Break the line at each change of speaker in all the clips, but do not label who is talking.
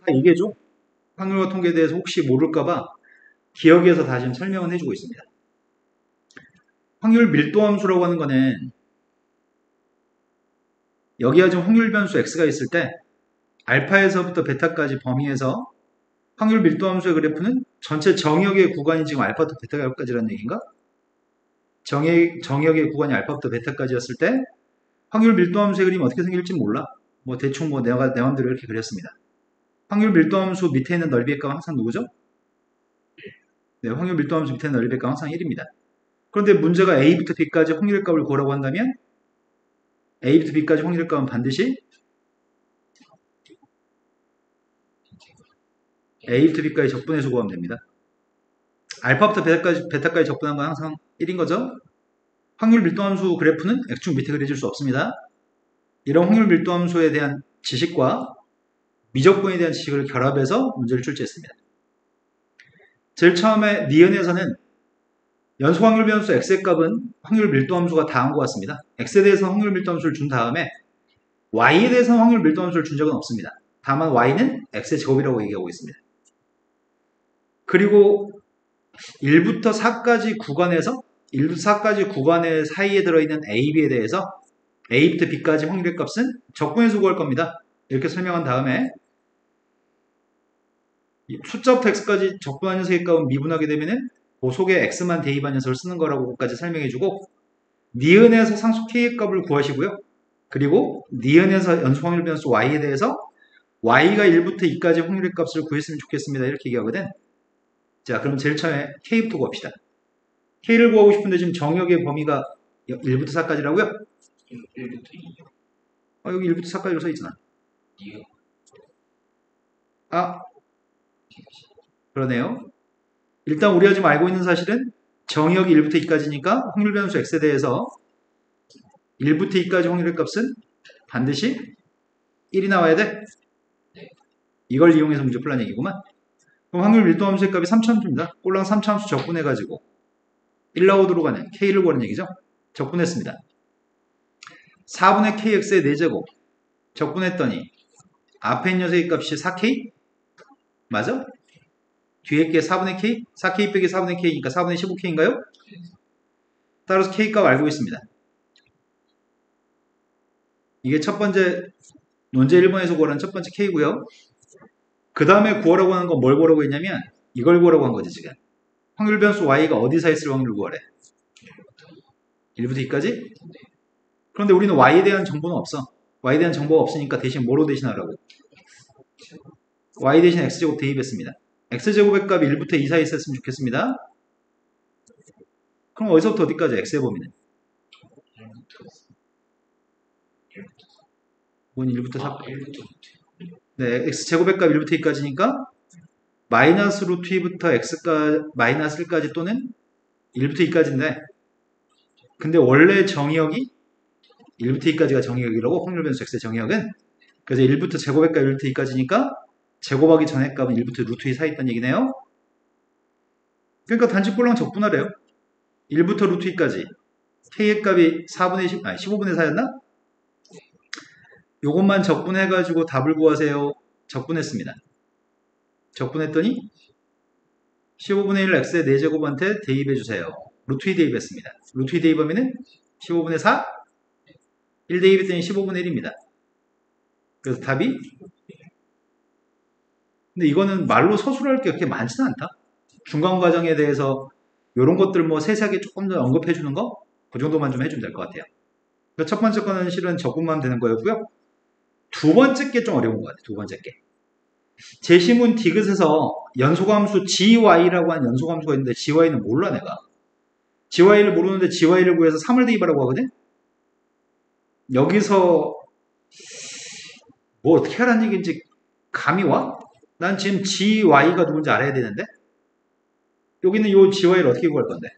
다 얘기해줘. 확률과 통계에 대해서 혹시 모를까봐 기억해서 다 지금 설명은 해주고 있습니다. 확률 밀도함수라고 하는 거는 여기가 지금 확률 변수 x가 있을 때 알파에서부터 베타까지 범위에서 확률 밀도함수의 그래프는 전체 정역의 구간이 지금 알파부터 베타까지라는 얘기인가? 정역의 구간이 알파부터 베타까지였을 때 확률 밀도함수의 그림이 어떻게 생길지 몰라. 뭐 대충 뭐 내가 내 맘대로 이렇게 그렸습니다. 확률 밀도함수 밑에 있는 넓이의 값은 항상 누구죠? 네, 확률 밀도함수 밑에 있는 넓이의 값은 항상 1입니다. 그런데 문제가 A부터 B까지 확률의 값을 구하라고 한다면 A부터 B까지 확률의 값은 반드시 A부터 B까지 적분해서 구하면 됩니다. 알파부터 베타까지 적분한 건 항상 1인 거죠. 확률 밀도함수 그래프는 X축 밑에 그려질 수 없습니다. 이런 확률 밀도함수에 대한 지식과 미적분에 대한 지식을 결합해서 문제를 출제했습니다. 제일 처음에 니은에서는 연속 확률 변수 x의 값은 확률 밀도함수가 다한 것 같습니다. x에 대해서 확률 밀도함수를 준 다음에 y에 대해서 확률 밀도함수를 준 적은 없습니다. 다만 y는 x의 제곱이라고 얘기하고 있습니다. 그리고 1부터 4까지 구간에서 1부터 4까지 구간의 사이에 들어있는 a, b에 대해서 a부터 b까지 확률의 값은 적분해서 구할 겁니다. 이렇게 설명한 다음에 숫자부터 x까지 적분한 녀석의 값은 미분하게 되면은 그 속에 x만 대입한 녀석을 쓰는 거라고까지 설명해주고 니은에서 상수 k의 값을 구하시고요. 그리고 니은에서 연속 확률 변수 y에 대해서 y가 1부터 2까지 확률의 값을 구했으면 좋겠습니다. 이렇게 얘기하거든. 자, 그럼 제일 처음에 k부터 구합시다. k를 구하고 싶은데 지금 정역의 범위가 1부터 4까지라고요?
1부터 2요.
여기 1부터 4까지로 써있잖아.
2요.
아, 그러네요. 일단 우리가 지금 알고 있는 사실은 정역이 1부터 2까지니까 확률 변수 x에 대해서 1부터 2까지 확률의 값은 반드시 1이 나와야 돼. 이걸 이용해서 문제 풀란 얘기구만. 그럼 확률 밀도함수의 값이 3차함수입니다. 꼴랑 3차함수 적분해가지고 1 나오도록 하는 k를 구하는 얘기죠. 적분했습니다. 4분의 kx의 4제곱 적분했더니 앞에 있는 녀석의 값이 4k? 맞아? 뒤에 게 4분의 k? 4k 빼기 4분의 k니까 4분의 15k인가요? 따라서 k값 알고 있습니다. 이게 첫 번째 논제 1번에서 구하라는 첫 번째 k고요. 그 다음에 구하라고 하는 건 뭘 구하라고 했냐면 이걸 구하라고 한 거지 지금. 확률 변수 y가 어디서 있을 확률을 구하래? 1부터 2까지? 그런데 우리는 y에 대한 정보는 없어. y에 대한 정보가 없으니까 대신 뭐로 대신하라고? y 대신 x제곱 대입했습니다. x제곱의 값이 1부터 2 사이에 있었으면 좋겠습니다. 그럼 어디서부터 어디까지 x의 범위는? 1부터 4.
1부터.
네, x제곱의 값 1부터 2까지니까 마이너스 루트 2부터 x까지 마이너스 1까지 또는 1부터 2까지인데 근데 원래 정의역이 1부터 2까지가 정의역이라고 확률 변수 x의 정의역은 그래서 1부터 제곱의 값 1부터 2까지니까 제곱하기 전의 값은 1부터 루트 2 사이 있다는 얘기네요. 그러니까 단지 꼴랑 적분하래요. 1부터 루트 2까지 k의 값이 15분의 4였나? 요것만 적분해가지고 답을 구하세요. 적분했습니다. 적분했더니 15분의 1 x의 4제곱한테 대입해주세요. 루트 2 대입했습니다. 루트 2 대입하면은 15분의 4? 1 대입했더니 15분의 1입니다. 그래서 답이 근데 이거는 말로 서술할 게 그렇게 많지는 않다. 중간 과정에 대해서 이런 것들 뭐 세세하게 조금 더 언급해 주는 거? 그 정도만 좀 해주면 될 것 같아요. 첫 번째 거는 실은 적분만 되는 거였고요. 두 번째 게 좀 어려운 것 같아요. 두 번째 게. 제시문 디귿에서 연소함수 gy라고 하는 연소함수가 있는데 gy는 몰라 내가. gy를 모르는데 gy를 구해서 3을 대입하라고 하거든? 여기서 뭐 어떻게 하라는 얘기인지 감이 와? 난 지금 gy가 누군지 알아야 되는데 여기는 이 gy를 어떻게 구할 건데?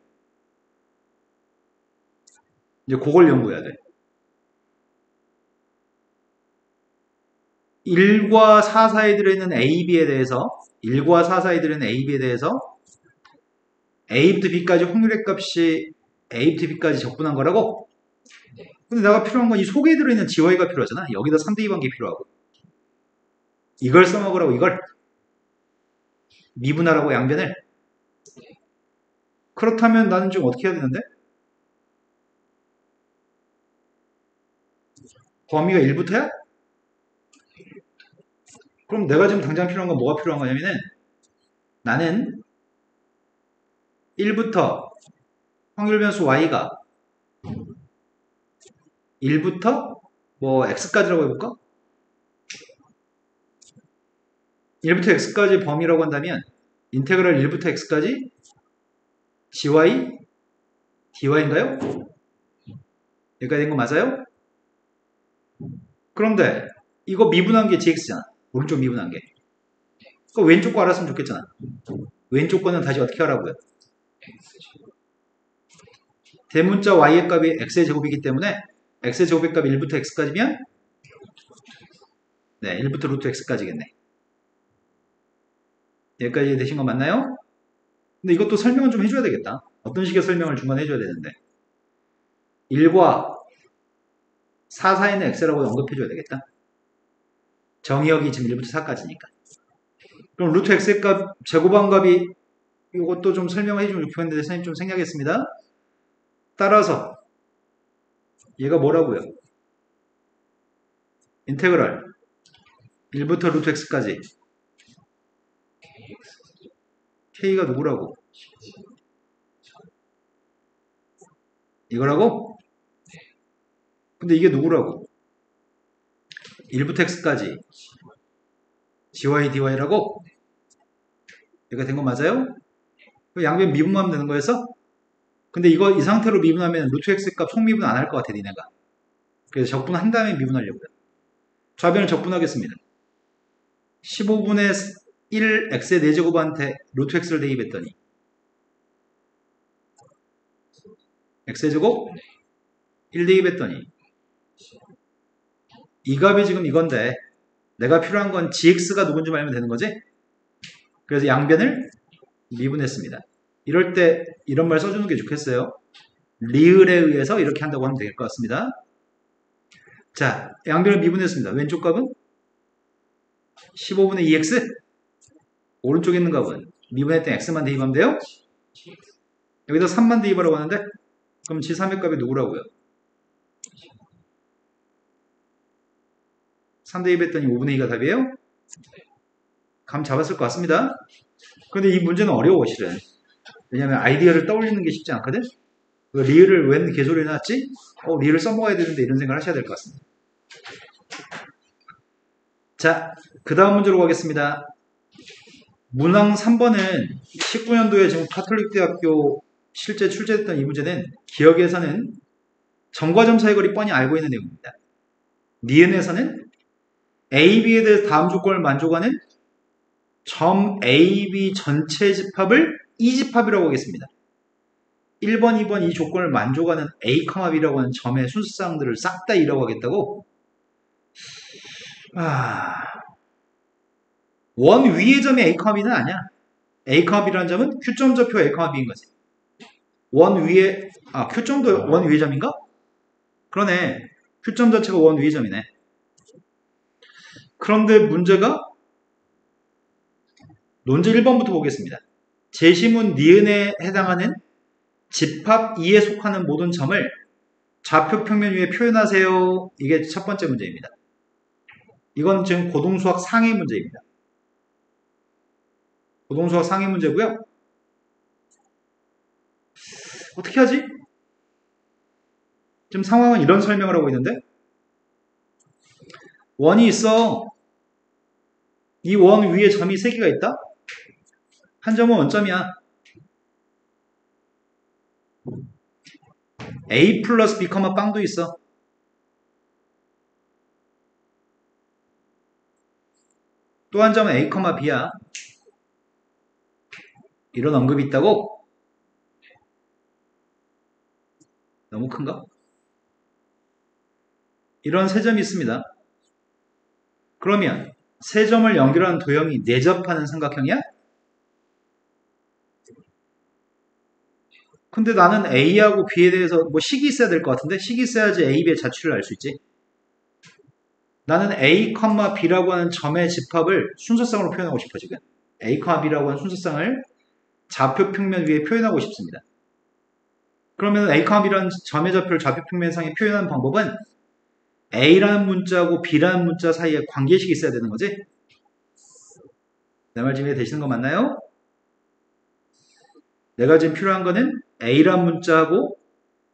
이제 그걸 연구해야 돼. 1과 4 사이에 들어있는 A, B에 대해서 1과 4 사이에 들어있는 A, B에 대해서 A부터 B까지 확률의 값이 A부터 B까지 적분한 거라고? 근데 내가 필요한 건 이 속에 들어있는 gy가 필요하잖아. 여기다 3 대입한 게 필요하고 이걸 써먹으라고 이걸 미분하라고 양변을. 그렇다면 나는 지금 어떻게 해야 되는데? 범위가 1부터야? 그럼 내가 지금 당장 필요한 건 뭐가 필요한 거냐면은 나는 1부터 확률 변수 y가 1부터 뭐 x까지라고 해볼까? 1부터 x까지 범위라고 한다면 인테그랄 1부터 x까지 gy dy인가요? 여기까지 된 거 맞아요? 그런데 이거 미분한 게 gx잖아. 오른쪽 미분한 게. 그 왼쪽 거 알았으면 좋겠잖아. 왼쪽 거는 다시 어떻게 하라고요? 대문자 y의 값이 x의 제곱이기 때문에 x의 제곱의 값이 1부터 x까지면 네, 1부터 루트 x까지겠네. 여기까지 되신 거 맞나요? 근데 이것도 설명은 좀 해줘야 되겠다. 어떤 식의 설명을 중간에 해줘야 되는데 1과 4 사이는 x라고 언급해줘야 되겠다. 정의역이 지금 1부터 4까지니까. 그럼 루트 x의 값, 제곱한 값이 이것도 좀 설명을 해주면 좋겠는데 선생님 좀 생략했습니다. 따라서 얘가 뭐라고요? 인테그랄 1부터 루트 x까지 k가 누구라고? 이거라고? 근데 이게 누구라고? 1부터 x까지 gy dy라고? 여기가 된 거 맞아요? 양변 미분만 하면 되는 거였어? 근데 이거 이 상태로 미분하면 루트 x 값 속미분 안 할 것 같아 니네가. 그래서 적분한 다음에 미분하려고요. 좌변을 적분하겠습니다. 15분의 1 x의 4제곱한테 루트 x를 대입했더니 x의 제곱 1 대입했더니 이 값이 지금 이건데 내가 필요한 건 gx가 누군지 알면 되는 거지? 그래서 양변을 미분했습니다. 이럴 때 이런 말 써주는 게 좋겠어요. 리을에 의해서 이렇게 한다고 하면 될 것 같습니다. 자, 양변을 미분했습니다. 왼쪽 값은 15분의 2x, 오른쪽에 있는 값은 미분했던 x만 대입하면 돼요. 여기다 3만 대입하라고 하는데 그럼 g3의 값이 누구라고요? 3 대입했더니 5분의 2가 답이에요? 감 잡았을 것 같습니다. 그런데 이 문제는 어려워 실은. 왜냐면 아이디어를 떠올리는 게 쉽지 않거든. 리을을 웬 개소리를 해놨지? 리을을 써먹어야 되는데 이런 생각을 하셔야 될 것 같습니다. 자, 그 다음 문제로 가겠습니다. 문항 3번은 19년도에 지금 카톨릭대학교 실제 출제됐던 이 문제는 기억에서는 점과 점 사이 거리 뻔히 알고 있는 내용입니다. 니은에서는 A, B에 대해서 다음 조건을 만족하는 점 A, B 전체 집합을 이 집합이라고 하겠습니다. 1번, 2번 이 조건을 만족하는 A, B라고 하는 점의 순수사항들을 싹 다 이라고 하겠다고? 원 위의 점이 A, B는 아니야. A, B라는 점은 Q점 좌표 A, B인 거지. 원 위에, Q점도 원 위의 점인가? 그러네. Q점 자체가 원 위의 점이네. 그런데 문제가 논제 1번부터 보겠습니다. 제시문 니은에 해당하는 집합 2에 속하는 모든 점을 좌표 평면 위에 표현하세요. 이게 첫 번째 문제입니다. 이건 지금 고등수학 상위 문제입니다. 고등수학 상위 문제고요. 어떻게 하지? 지금 상황은 이런 설명을 하고 있는데 원이 있어. 이 원 위에 점이 3개가 있다? 한 점은 원점이야. A 플러스 B, 빵도 있어. 또 한 점은 A, B야. 이런 언급이 있다고? 너무 큰가? 이런 세 점이 있습니다. 그러면 세 점을 연결하는 도형이 내접하는 삼각형이야? 근데 나는 A하고 B에 대해서 뭐 식이 있어야 될 것 같은데 식이 있어야지 A, B의 자취를 알 수 있지. 나는 A, B라고 하는 점의 집합을 순서쌍으로 표현하고 싶어 지금. A, B라고 하는 순서쌍을 좌표 평면 위에 표현하고 싶습니다. 그러면 A, B라는 점의 좌표를 좌표 평면상에 표현하는 방법은 A라는 문자하고 B라는 문자 사이에 관계식이 있어야 되는 거지? 내 말 지금 이해되시는 거 맞나요? 내가 지금 필요한 거는 A라는 문자하고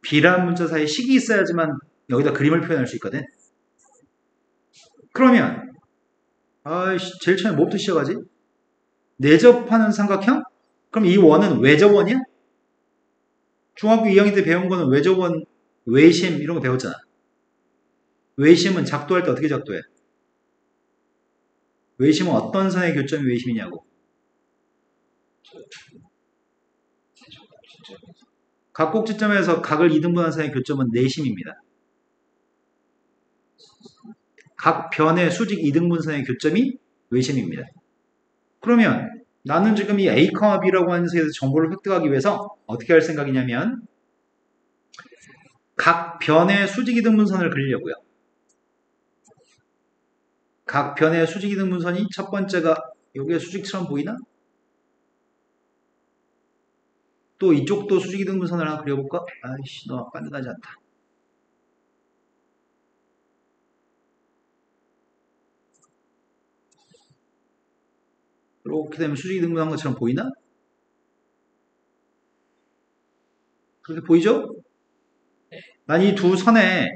B라는 문자 사이에 식이 있어야지만 여기다 그림을 표현할 수 있거든. 그러면 제일 처음에 뭐부터 시작하지? 내접하는 삼각형? 그럼 이 원은 외접원이야? 중학교 2학년 때 배운 거는 외접원, 외심 이런 거 배웠잖아. 외심은 작도할 때 어떻게 작도해? 외심은 어떤 선의 교점이 외심이냐고. 각곡지점에서 각을 2등분한 선의 교점은 내심입니다. 각 변의 수직 2등분선의 교점이 외심입니다. 그러면 나는 지금 이 A, B라고 하는 색에서 정보를 획득하기 위해서 어떻게 할 생각이냐면 각 변의 수직 2등분선을 그리려고요. 각 변의 수직 2등분선이 첫 번째가 여기가 수직처럼 보이나? 또 이쪽도 수직 2등분선을 하나 그려볼까? 아이씨, 너 빠르다지 않다. 이렇게 되면 수직 2등분한 것처럼 보이나? 그렇게 보이죠? 난 이 두 선의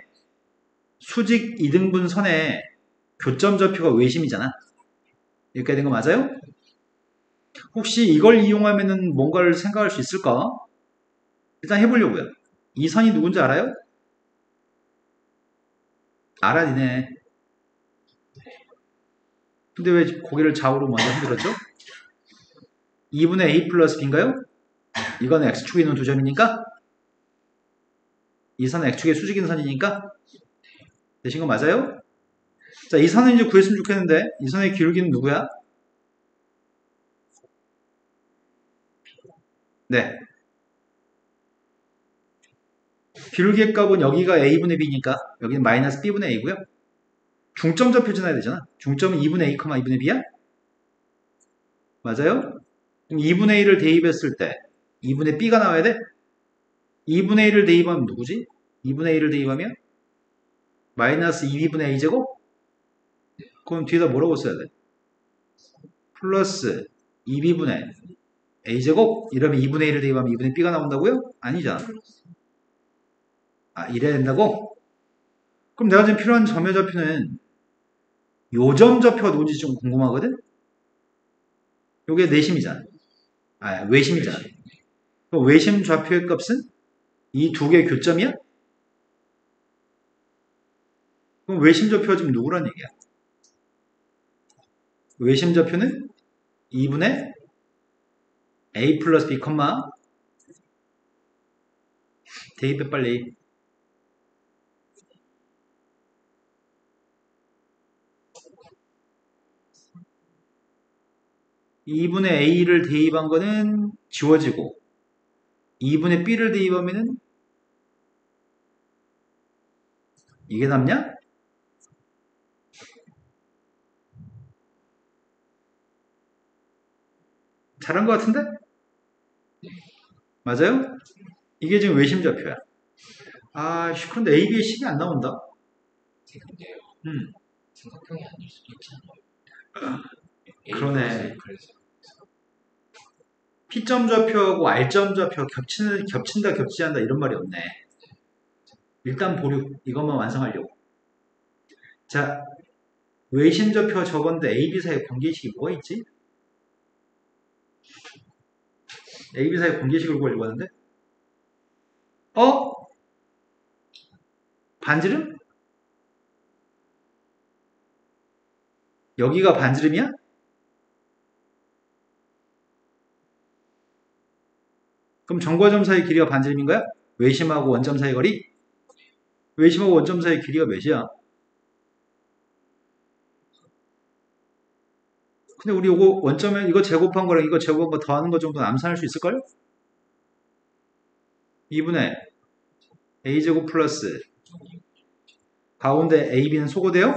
수직 2등분 선의 교점 좌표가 외심이잖아. 여기까지 된 거 맞아요? 혹시 이걸 이용하면은 뭔가를 생각할 수 있을까? 일단 해보려고요. 이 선이 누군지 알아요? 알아, 니네. 근데 왜 고개를 좌우로 먼저 흔들었죠? 2분의 a 플러스 b인가요? 이건 x축에 있는 두 점이니까 이 선은 x축의 수직인 선이니까 되신 거 맞아요? 자, 이 선은 이제 구했으면 좋겠는데 이 선의 기울기는 누구야? 네. 기울기의 값은 여기가 a분의 b니까 여기는 마이너스 b분의 a고요. 중점 좌표 전해야 되잖아. 중점은 2분의 a, 2분의 b야? 맞아요? 그럼 2분의 1을 대입했을 때 2분의 b가 나와야 돼? 2분의 1을 대입하면 누구지? 2분의 1을 대입하면 마이너스 2b분의 a제곱? 그럼 뒤에다 뭐라고 써야 돼? 플러스 2b분의 a제곱? 이러면 2분의 1을 대입하면 2분의 b가 나온다고요? 아니잖아. 이래야 된다고? 그럼 내가 지금 필요한 점의 좌표는 요점 좌표가 누군지 좀 궁금하거든? 요게 내심이잖아. 외심이잖아. 그럼 외심 좌표의 값은 이 두 개의 교점이야? 그럼 외심 좌표가 지금 누구란 얘기야? 외심 좌표는 2분의 a 플러스 b, 대입해 빨리. (2분의 a를 대입한 거는 지워지고 2분의 b를 대입하면은 이게 남냐? 잘한 것 같은데? 맞아요? 이게 지금 외심 좌표야. 그런데 A, B의 식이 안 나온다.
근데요.
음,
삼각형이 아닐 수도 있잖아요.
그러네. P점 좌표하고 R점 좌표 겹친다, 겹치지 않는다 이런 말이 없네. 일단 보류. 이것만 완성하려고. 자, 외심 좌표가 적었는데 A, B 사이에 관계식이 뭐가 있지? A, B 사이에 관계식을 구하려고 하는데? 반지름? 여기가 반지름이야? 그럼 점과 점 사이 길이가 반지름인가요? 외심하고 원점 사이 거리? 외심하고 원점 사이 길이가 몇이야? 근데 우리 이거 원점에 이거 제곱한 거랑 이거 제곱한 거 더하는 거 정도는 암산할 수 있을걸? 2분의 a제곱 플러스 가운데 ab는 소거돼요?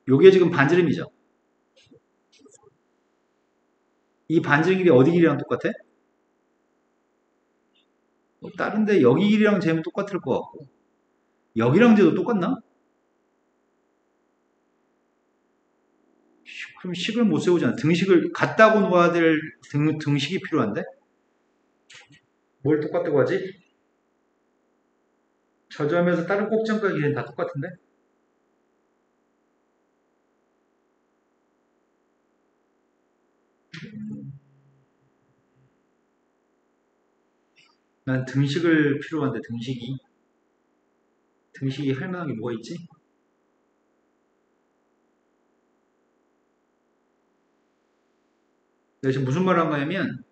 요게 지금 반지름이죠. 이 반지름 길이 어디 길이랑 똑같아? 뭐 다른데 여기 길이랑 재면 똑같을 것 같고 여기랑 재도 똑같나? 그럼 식을 못 세우잖아. 등식을 갖다고 놓아야 될 등식이 필요한데? 뭘 똑같다고 하지? 저 점에서 다른 꼭지점까지 길이는 다 똑같은데? 난 등식을 필요한데 등식이 할 만한 게 뭐가 있지? 내가 지금 무슨 말을 한 거냐면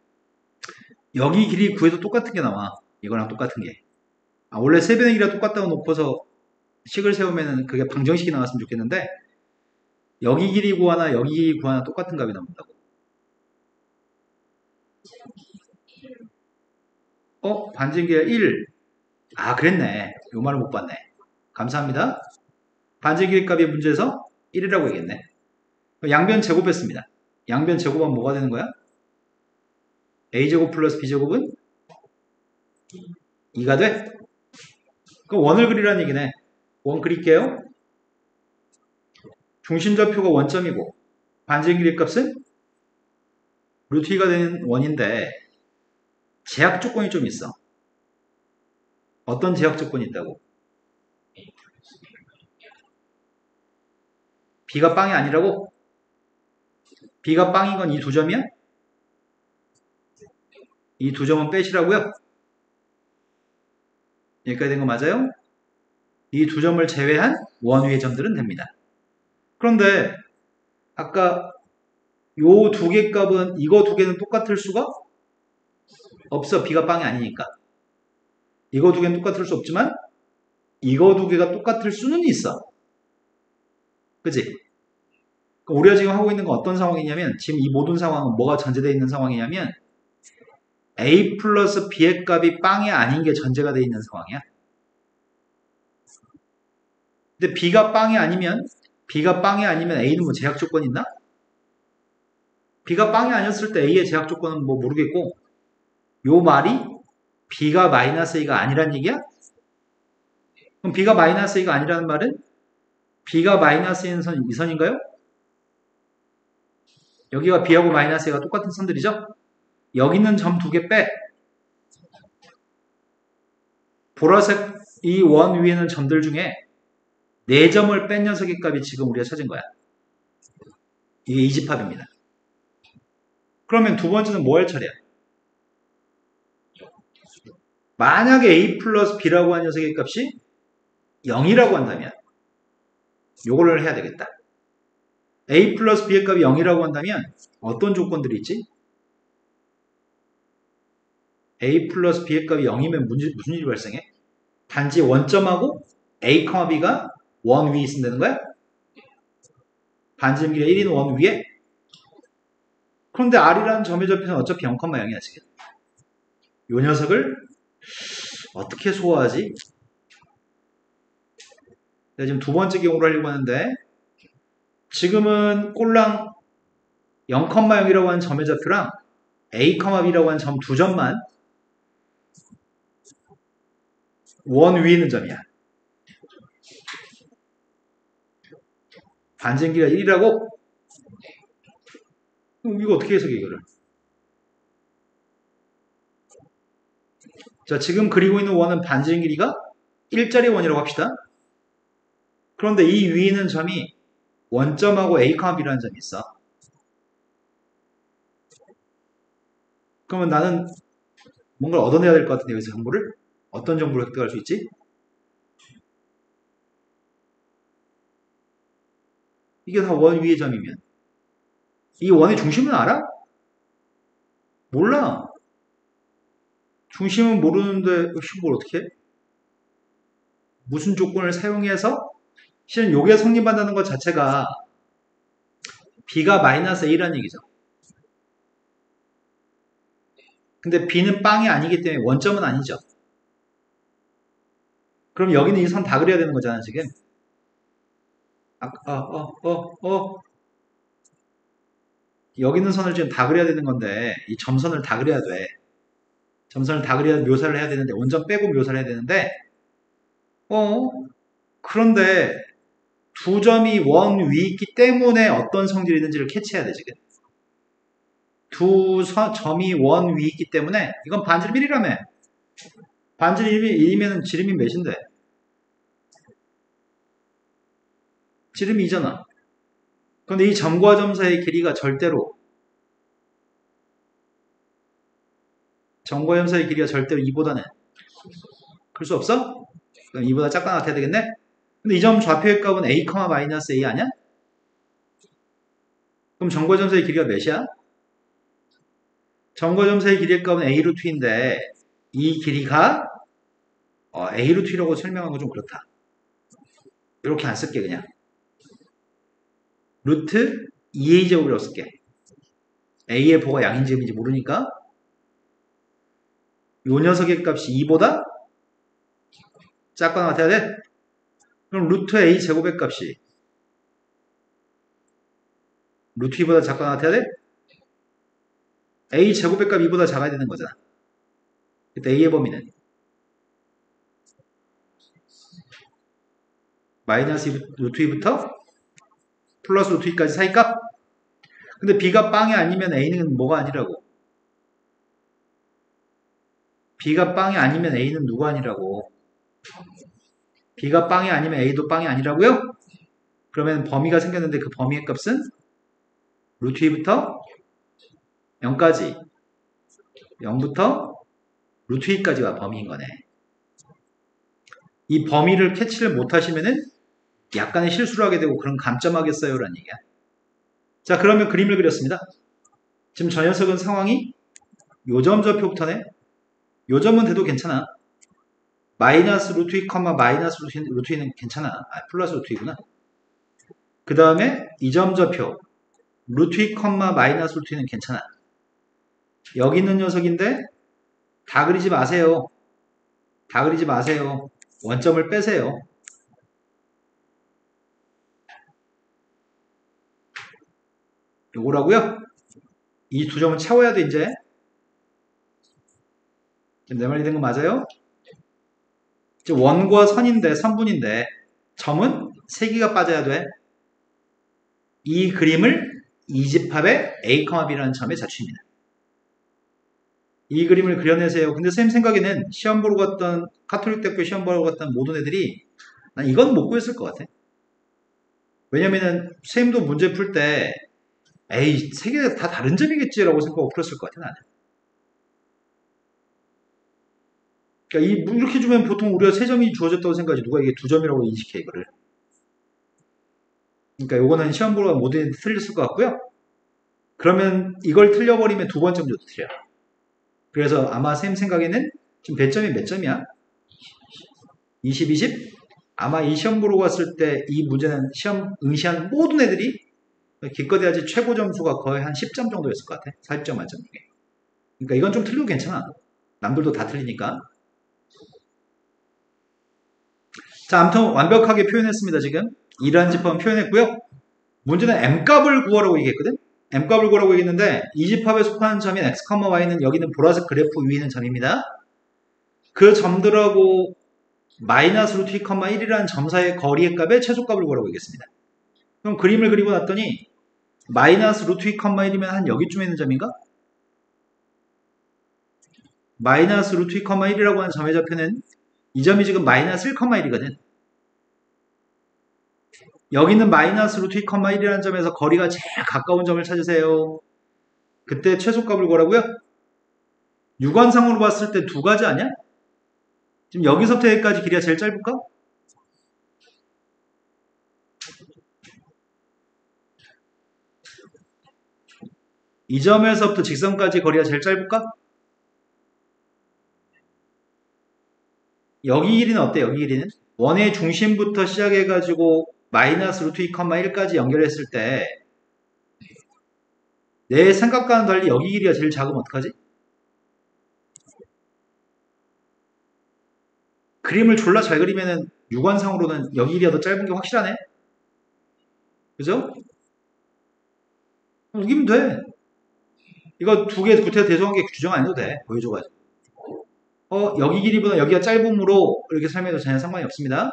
여기 길이 구해도 똑같은 게 나와. 이거랑 똑같은 게. 아, 원래 세변의 길이가 똑같다고 놓고서 식을 세우면은 그게 방정식이 나왔으면 좋겠는데 여기 길이 구하나 여기 길이 구하나 똑같은 값이 나온다고. 반지름 길이가 1. 아, 그랬네. 요 말을 못 봤네. 감사합니다. 반지름 길이 값이 문제에서 1이라고 얘기했네. 양변 제곱했습니다. 양변 제곱하면 뭐가 되는 거야? a제곱 플러스 b제곱은 2가 돼? 그럼 원을 그리라는 얘기네. 원 그릴게요. 중심좌표가 원점이고 반지름 길이 값은 루트 2가 되는 원인데 제약 조건이 좀 있어. 어떤 제약 조건이 있다고? b가 빵이 아니라고? b가 빵인 건 이 두 점이야? 이 두 점은 빼시라고요? 여기까지 된 거 맞아요? 이 두 점을 제외한 원 위의 점들은 됩니다. 그런데 아까 요 두 개 값은 이거 두 개는 똑같을 수가 없어. b가 빵이 아니니까. 이거 두 개는 똑같을 수 없지만 이거 두 개가 똑같을 수는 있어. 그치? 우리가 지금 하고 있는 건 어떤 상황이냐면 지금 이 모든 상황은 뭐가 전제되어 있는 상황이냐면 a 플러스 b의 값이 빵이 아닌 게 전제가 되어 있는 상황이야. 근데 b가 빵이 아니면 a는 뭐 제약 조건이 있나? b가 빵이 아니었을 때 a의 제약 조건은 뭐 모르겠고 요 말이 b가 마이너스 a가 아니란 얘기야? 그럼 b가 마이너스 a가 아니라는 말은 b가 마이너스 a는 선 이 선인가요? 여기가 b하고 마이너스 a가 똑같은 선들이죠? 여기 있는 점 두 개 빼. 보라색 이 원 위에 있는 점들 중에 4점을 뺀 녀석의 값이 지금 우리가 찾은 거야. 이게 이집합입니다. 그러면 두 번째는 뭐 할 차례야? 만약에 a 플러스 b라고 한 녀석의 값이 0이라고 한다면 요거를 해야 되겠다. a 플러스 b의 값이 0이라고 한다면 어떤 조건들이 있지? a 플러스 b의 값이 0이면 무슨 일이 발생해? 단지 원점하고 a, b가 원 위에 있으면 되는 거야? 반지름 길이 1인 원 위에? 그런데 r이라는 점의 좌표는 어차피 0,0이야 지금. 요 녀석을 어떻게 소화하지? 내가 지금 두 번째 경우를 하려고 하는데 지금은 꼴랑 0,0이라고 하는 점의 좌표랑 a, b라고 하는 점 두 점만 원 위에 있는 점이야. 반지름 길이가 1이라고? 그럼 이거 어떻게 해석해 이거를? 자, 지금 그리고 있는 원은 반지름 길이가 1짜리 원이라고 합시다. 그런데 이 위에 있는 점이 원점하고 a, b라는 점이 있어. 그러면 나는 뭔가를 얻어내야 될 것 같은데 여기서 정보를? 어떤 정보를 획득할 수 있지? 이게 다 원 위의 점이면 이 원의 중심은 알아? 몰라. 중심은 모르는데 뭘 어떻게 해? 무슨 조건을 사용해서 실은 요게 성립한다는 것 자체가 b가 마이너스 a라는 얘기죠. 근데 b는 빵이 아니기 때문에 원점은 아니죠. 그럼 여기는 이 선 다 그려야 되는 거잖아 지금. 여기 있는 선을 지금 다 그려야 되는 건데, 이 점선을 다 그려야 돼. 점선을 다 그려야 묘사를 해야 되는데, 원점 빼고 묘사를 해야 되는데, 어, 그런데 두 점이 원 위 있기 때문에 어떤 성질이 있는지를 캐치해야 돼, 지금. 점이 원 위 있기 때문에, 이건 반지름 1이라며. 반지름 1이면 지름이 몇인데? 지름이 2잖아. 그런데 이 점과 점 사이의 길이가 절대로, 점과 점 사이의 길이가 절대로 2보다는 클 수 없어? 그럼 2보다 작거나 같아야 되겠네? 근데 이 점 좌표의 값은 a, 마이너스 a 아니야? 그럼 점과 점 사이의 길이가 몇이야? 점과 점 사이의 길이의 값은 a 루트 2인데 이 길이가 a 루트 2라고 설명하는 건 좀 그렇다. 이렇게 안 쓸게 그냥. 루트 2a 제곱이라고 쓸게. a의 보가 양인지 음인지 모르니까 요 녀석의 값이 2보다 작거나 같아야 돼? 그럼 루트 a 제곱의 값이 루트 2보다 작거나 같아야 돼? a 제곱의 값 2보다 작아야 되는 거잖아. 그때 a의 범위는 마이너스 루트 2부터 플러스 루트 2까지 사이값? 근데 b가 빵이 아니면 a는 뭐가 아니라고? b가 빵이 아니면 a는 누가 아니라고? b가 빵이 아니면 a도 빵이 아니라고요? 그러면 범위가 생겼는데 그 범위의 값은 루트 2부터 0까지 0부터 루트 2까지가 범위인 거네. 이 범위를 캐치를 못하시면은 약간의 실수를 하게 되고 그럼 감점하겠어요? 라는 얘기야. 자, 그러면 그림을 그렸습니다. 지금 저 녀석은 상황이 요점 좌표부터네. 요점은 돼도 괜찮아. 마이너스 루트 2, 마이너스 루트 2는 괜찮아. 플러스 루트 2구나. 그 다음에 이 점 좌표 루트 2, 마이너스 루트 2는 괜찮아. 여기 있는 녀석인데 다 그리지 마세요. 다 그리지 마세요. 원점을 빼세요. 요거라고요? 이 두 점은 채워야 돼 이제. 내 말이 된 거 맞아요? 이제 원과 선인데 선분인데 점은 3개가 빠져야 돼. 이 그림을 이집합의 A, B라는 점의 자취입니다. 이 그림을 그려내세요. 근데 쌤 생각에는 시험 보러 갔던 카톨릭 대학교 시험 보러 갔던 모든 애들이 난 이건 못 구했을 것 같아. 왜냐면은 쌤도 문제 풀 때 에이 3개 다 다른 점이겠지라고 생각하고 풀었을 것 같아 나는. 그러니까 이렇게 주면 보통 우리가 3점이 주어졌다고 생각하지 누가 이게 2점이라고 인식해 이거를. 그러니까 요거는 시험 보러 간 모든 애들 틀렸을 것 같고요. 그러면 이걸 틀려버리면 두 번째문제도 틀려. 그래서 아마 쌤 생각에는 지금 배점이 몇 점이야? 20, 20? 아마 이 시험 보러 갔을 때 이 문제는 시험 응시한 모든 애들이 기껏 해야지 최고 점수가 거의 한 10점 정도였을 것 같아. 40점 만점 중에. 그러니까 이건 좀 틀려도 괜찮아. 남들도 다 틀리니까. 자, 아무튼 완벽하게 표현했습니다. 지금. 이러한 집합은 표현했고요. 문제는 m값을 구하라고 얘기했거든. m값을 구하라고 얘기했는데 이 집합에 속하는 점인 x, y는 여기는 보라색 그래프 위에 있는 점입니다. 그 점들하고 마이너스 루트 2, 1이라는 점 사이의 거리의 값의 최소값을 구하라고 얘기했습니다. 그럼 그림을 그리고 났더니 마이너스 루트 2, 1이면 한 여기쯤에 있는 점인가? 마이너스 루트 2, 1이라고 하는 점의 좌표는 이 점이 지금 마이너스 1, 1이거든. 여기는 마이너스 루트 2, 1이라는 점에서 거리가 제일 가까운 점을 찾으세요. 그때 최소값을 구하라고요? 유관상으로 봤을 때 두 가지 아니야? 지금 여기서부터 여기까지 길이가 제일 짧을까? 이 점에서부터 직선까지 거리가 제일 짧을까? 여기 길이는 어때? 여기 길이는? 원의 중심부터 시작해가지고 마이너스 루트 2, 1까지 연결했을 때 내 생각과는 달리 여기 길이가 제일 작으면 어떡하지? 그림을 졸라 잘 그리면은 유관상으로는 여기 길이가 더 짧은 게 확실하네? 그죠? 우기면 돼. 이거 두 개 구태 대소관계 규정 안 해도 돼. 보여줘가지고. 여기 길이보다 여기가 짧음으로 이렇게 설명해도 전혀 상관이 없습니다.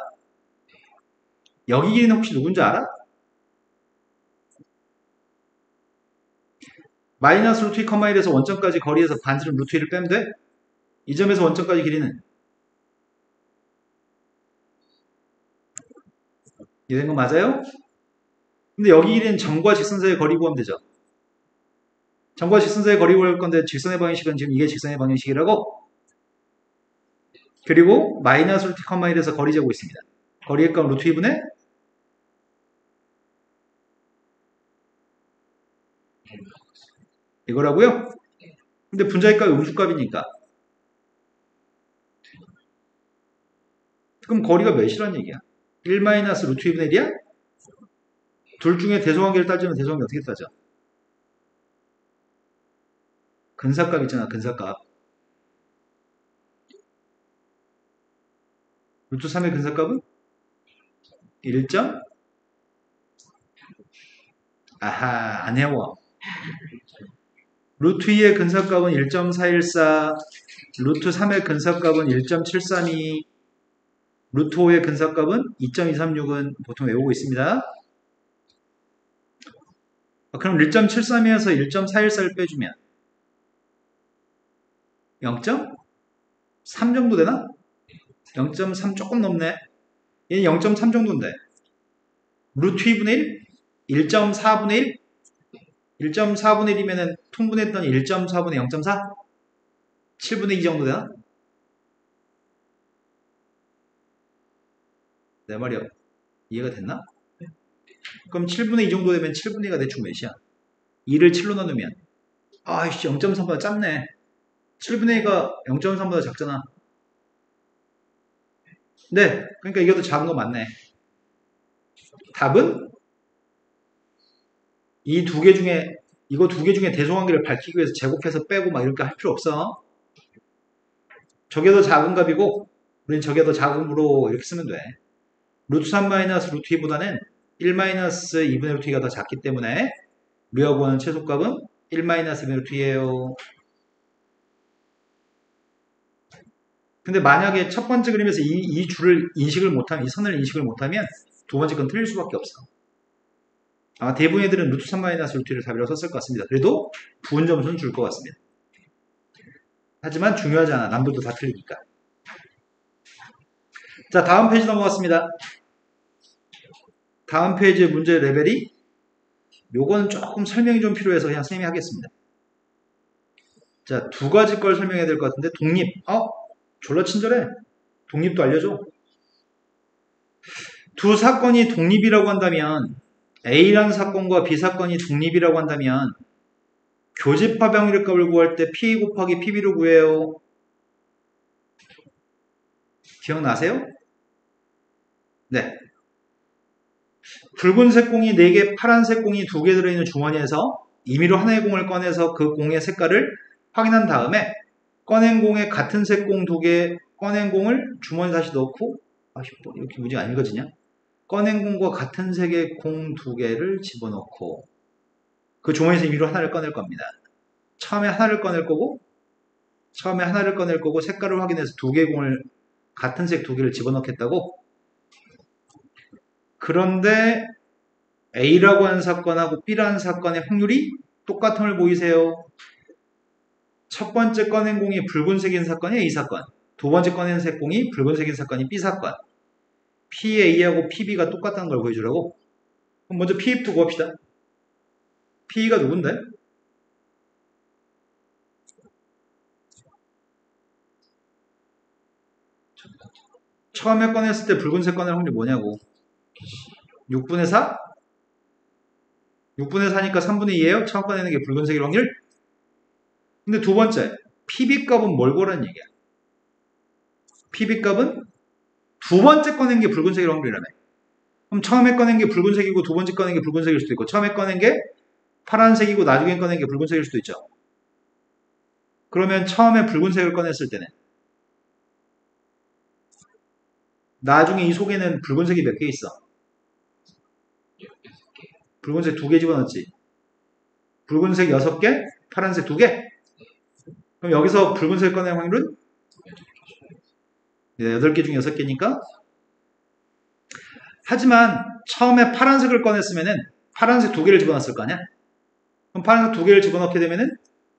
여기 길이는 혹시 누군지 알아? 마이너스 루트 2, 1에서 원점까지 거리에서 반지름 루트 2를 빼면 돼? 이 점에서 원점까지 길이는 이해된 거 맞아요? 근데 여기 길이는 점과 직선 사이의 거리 구하면 되죠. 점과 직선 사이의 거리 구할 건데 직선의 방정식은 지금 이게 직선의 방정식이라고. 그리고 마이너스 루트 2, 1에서 거리 재고 있습니다. 거리의 값 루트 2분의 이거라고요? 근데 분자의 값이 음수값이니까. 그럼 거리가 몇이란 얘기야? 1 마이너스 루트 2분의 1이야? 둘 중에 대소관계를 따지면 대소관계 어떻게 따져? 근사값 있잖아, 근사값. 루트 3의 근사값은? 1점? 아하, 안 해워. 루트 2의 근사값은 1.414, 루트 3의 근사값은 1.732, 루트 5의 근사값은 2.236은 보통 외우고 있습니다. 그럼 1.73에서 1.414를 빼주면 0.3 정도 되나? 0.3 조금 넘네. 얘는 0.3 정도인데 루트 2분의 1? 1.4분의 1? 1.4분의 1이면은 통분했더니 1.4분의 0.4? 7분의 2 정도 되나? 내 말이 이해가 됐나? 그럼 7분의 2 정도 되면 7분의 2가 대충 몇이야? 2를 7로 나누면 아이씨 0.3보다 작네. 7분의 2가 0.3보다 작잖아. 네, 그러니까 이게 더 작은 거 맞네. 답은 이 두 개 중에 이거 두 개 중에 대소관계를 밝히기 위해서 제곱해서 빼고 막 이렇게 할 필요 없어. 저게 더 작은 값이고 우린 저게 더 작음으로 이렇게 쓰면 돼. 루트 3 마이너스 루트 2보다는 1 마이너스 2분의 루트 2가 더 작기 때문에 우리가 구하는 최소값은 1 마이너스 2분의 루트 2예요. 근데 만약에 첫 번째 그림에서 이 줄을 인식을 못하면, 이 선을 인식을 못하면 두 번째 건 틀릴 수밖에 없어. 아마 대부분 애들은 루트 3 마이너스 루트 2를 답이라고 썼을 것 같습니다. 그래도 부분 점수는 줄 것 같습니다. 하지만 중요하지 않아. 남들도 다 틀리니까. 자, 다음 페이지 넘어갔습니다. 다음 페이지의 문제 레벨이 요거는 조금 설명이 좀 필요해서 그냥 선생님이 하겠습니다. 자, 두 가지 걸 설명해야 될 것 같은데 독립. 졸라 친절해. 독립도 알려줘. 두 사건이 독립이라고 한다면 A라는 사건과 B 사건이 독립이라고 한다면 교집합 확률값을 구할 때 P 곱하기 PB로 구해요. 기억나세요? 네. 붉은색 공이 4개, 파란색 공이 2개 들어있는 주머니에서 임의로 하나의 공을 꺼내서 그 공의 색깔을 확인한 다음에 꺼낸 공에 같은 색 공 2개, 꺼낸 공을 주머니에 다시 넣고 뭐 이렇게 문제가 안 읽어지냐? 꺼낸 공과 같은 색의 공 2개를 집어넣고 그 주머니에서 임의로 하나를 꺼낼 겁니다. 처음에 하나를 꺼낼 거고 색깔을 확인해서 2개의 공을 같은 색 2개를 집어넣겠다고. 그런데 A라고 하는 사건하고 B라는 사건의 확률이 똑같음을 보이세요. 첫 번째 꺼낸 공이 붉은색인 사건이 A 사건, 두 번째 꺼낸 색 공이 붉은색인 사건이 B 사건. PA하고 PB가 똑같다는 걸 보여주라고. 그럼 먼저 PF 구합시다. P가 누군데? 처음에 꺼냈을 때 붉은색 꺼낼 확률이 뭐냐고. 6분의 4? 6분의 4니까 3분의 2예요? 처음 꺼내는 게 붉은색일 확률? 근데 두 번째, PB 값은 뭘 보라는 얘기야? PB 값은 두 번째 꺼낸 게 붉은색일 확률이라며. 그럼 처음에 꺼낸 게 붉은색이고 두 번째 꺼낸 게 붉은색일 수도 있고 처음에 꺼낸 게 파란색이고 나중에 꺼낸 게 붉은색일 수도 있죠. 그러면 처음에 붉은색을 꺼냈을 때는 나중에 이 속에는 붉은색이 몇 개 있어? 붉은색 2개 집어넣었지. 붉은색 6개, 파란색 2개. 그럼 여기서 붉은색 꺼낼 확률은 8개 중에 6개니까. 하지만 처음에 파란색을 꺼냈으면은 파란색 2개를 집어넣었을 거 아니야? 그럼 파란색 2개를 집어넣게 되면은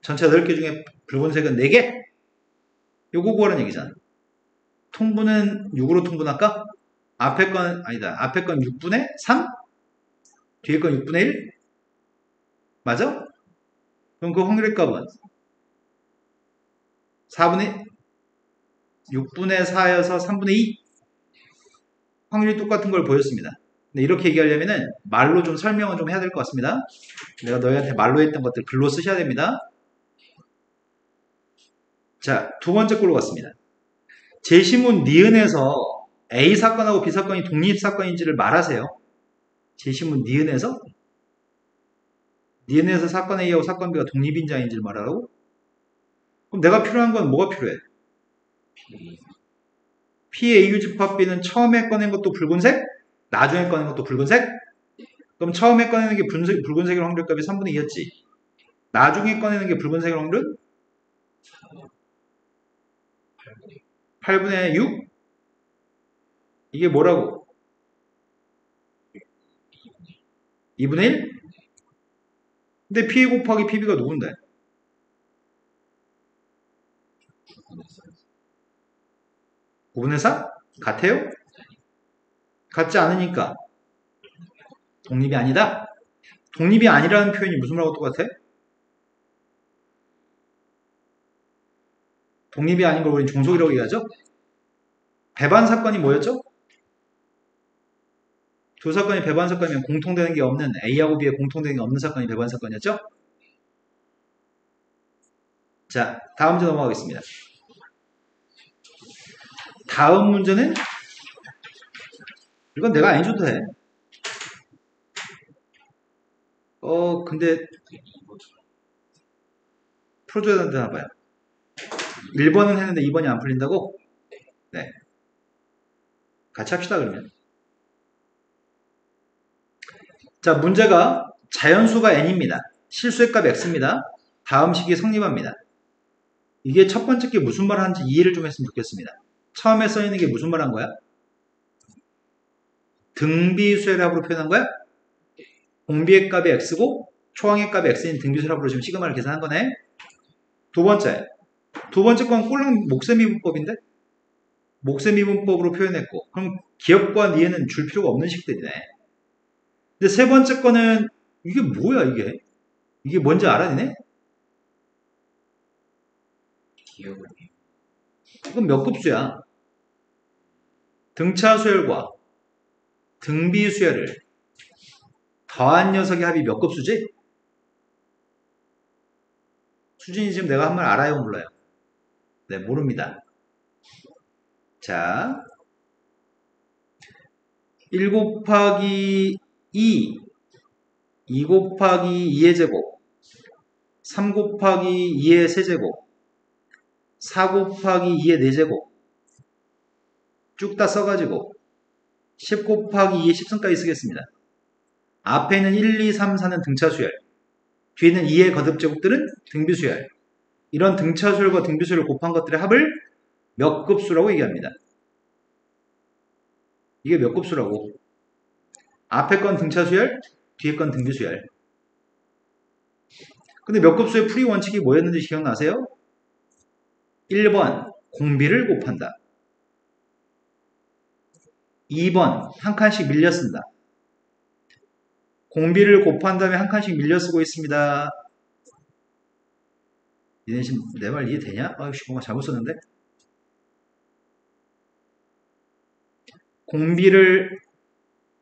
전체 8개 중에 붉은색은 4개? 요거 구하라는 얘기잖아. 통분은 6으로 통분할까? 앞에 건 아니다. 앞에 건 6분의 3? 뒤에 건 6분의 1? 맞아? 그럼 그 확률의 값은 6분의 4여서 3분의 2? 확률이 똑같은 걸 보였습니다. 근데 이렇게 얘기하려면은 말로 좀 설명을 좀 해야 될 것 같습니다. 내가 너희한테 말로 했던 것들 글로 쓰셔야 됩니다. 자, 2번째 걸로 갔습니다. 제시문 니은에서 A 사건하고 B 사건이 독립사건인지를 말하세요. 제시문 니은에서 사건 A하고 사건 B가 독립인자인지를 말하라고? 그럼 내가 필요한 건 뭐가 필요해? PAU 집합 B는 처음에 꺼낸 것도 붉은색? 나중에 꺼낸 것도 붉은색? 그럼 처음에 꺼내는 게 붉은색의 확률값이 3분의 2였지. 나중에 꺼내는 게 붉은색의 확률은? 8분의 6? 이게 뭐라고? 2분의 1? 근데 PA 곱하기 PB가 누군데? 5분의 4? 같아요? 같지 않으니까 독립이 아니다? 독립이 아니라는 표현이 무슨 말하고 똑같아? 독립이 아닌 걸 우리는 종속이라고 얘기하죠? 배반 사건이 뭐였죠? 두 사건이 배반 사건이면 공통되는 게 없는 A하고 B에 공통되는 게 없는 사건이 배반 사건이었죠? 자, 다음 문제 넘어가겠습니다. 다음 문제는 이건 내가 안 해줘도 돼. 근데 풀어줘야 되나 봐요. 1번은 했는데 2번이 안 풀린다고? 네. 같이 합시다 그러면. 자, 문제가 자연수가 n입니다. 실수의 값 x입니다. 다음 식이 성립합니다. 이게 첫 번째 게 무슨 말 하는지 이해를 좀 했으면 좋겠습니다. 처음에 써있는 게 무슨 말 한 거야? 등비수열 합으로 표현한 거야? 공비의 값이 x고 초항의 값이 x인 등비수열 합으로 지금 시그마를 계산한 거네. 두 번째 건 꼴랑 목세미분법인데? 목세미분법으로 표현했고 그럼 기억과 니에는 줄 필요가 없는 식들이네. 근데 세 번째 거는 이게 뭐야 이게? 이게 뭔지 알아 니네?
기억을
이건 몇 급수야? 등차 수열과 등비 수열을 더한 녀석의 합이 몇 급수지? 수진이 지금 내가 한 말 알아요 몰라요? 네 모릅니다. 자 1 곱하기 2 2 곱하기 2의 제곱 3 곱하기 2의 세제곱 4 곱하기 2의 4제곱 쭉 다 써가지고 10 곱하기 2의 10승까지 쓰겠습니다. 앞에는 1, 2, 3, 4는 등차수열 뒤에는 2의 거듭제곱들은 등비수열 이런 등차수열과 등비수열을 곱한 것들의 합을 몇 급수라고 얘기합니다. 이게 몇 급수라고? 앞에 건 등차수열 뒤에 건 등비수열 근데 몇 급수의 풀이 원칙이 뭐였는지 기억나세요? 1번 공비를 곱한다. 2번 한 칸씩 밀려 쓴다. 공비를 곱한 다음에 한 칸씩 밀려 쓰고 있습니다. 니네 지금 내 말 이해되냐? 아이씨 뭔가 잘못 썼는데? 공비를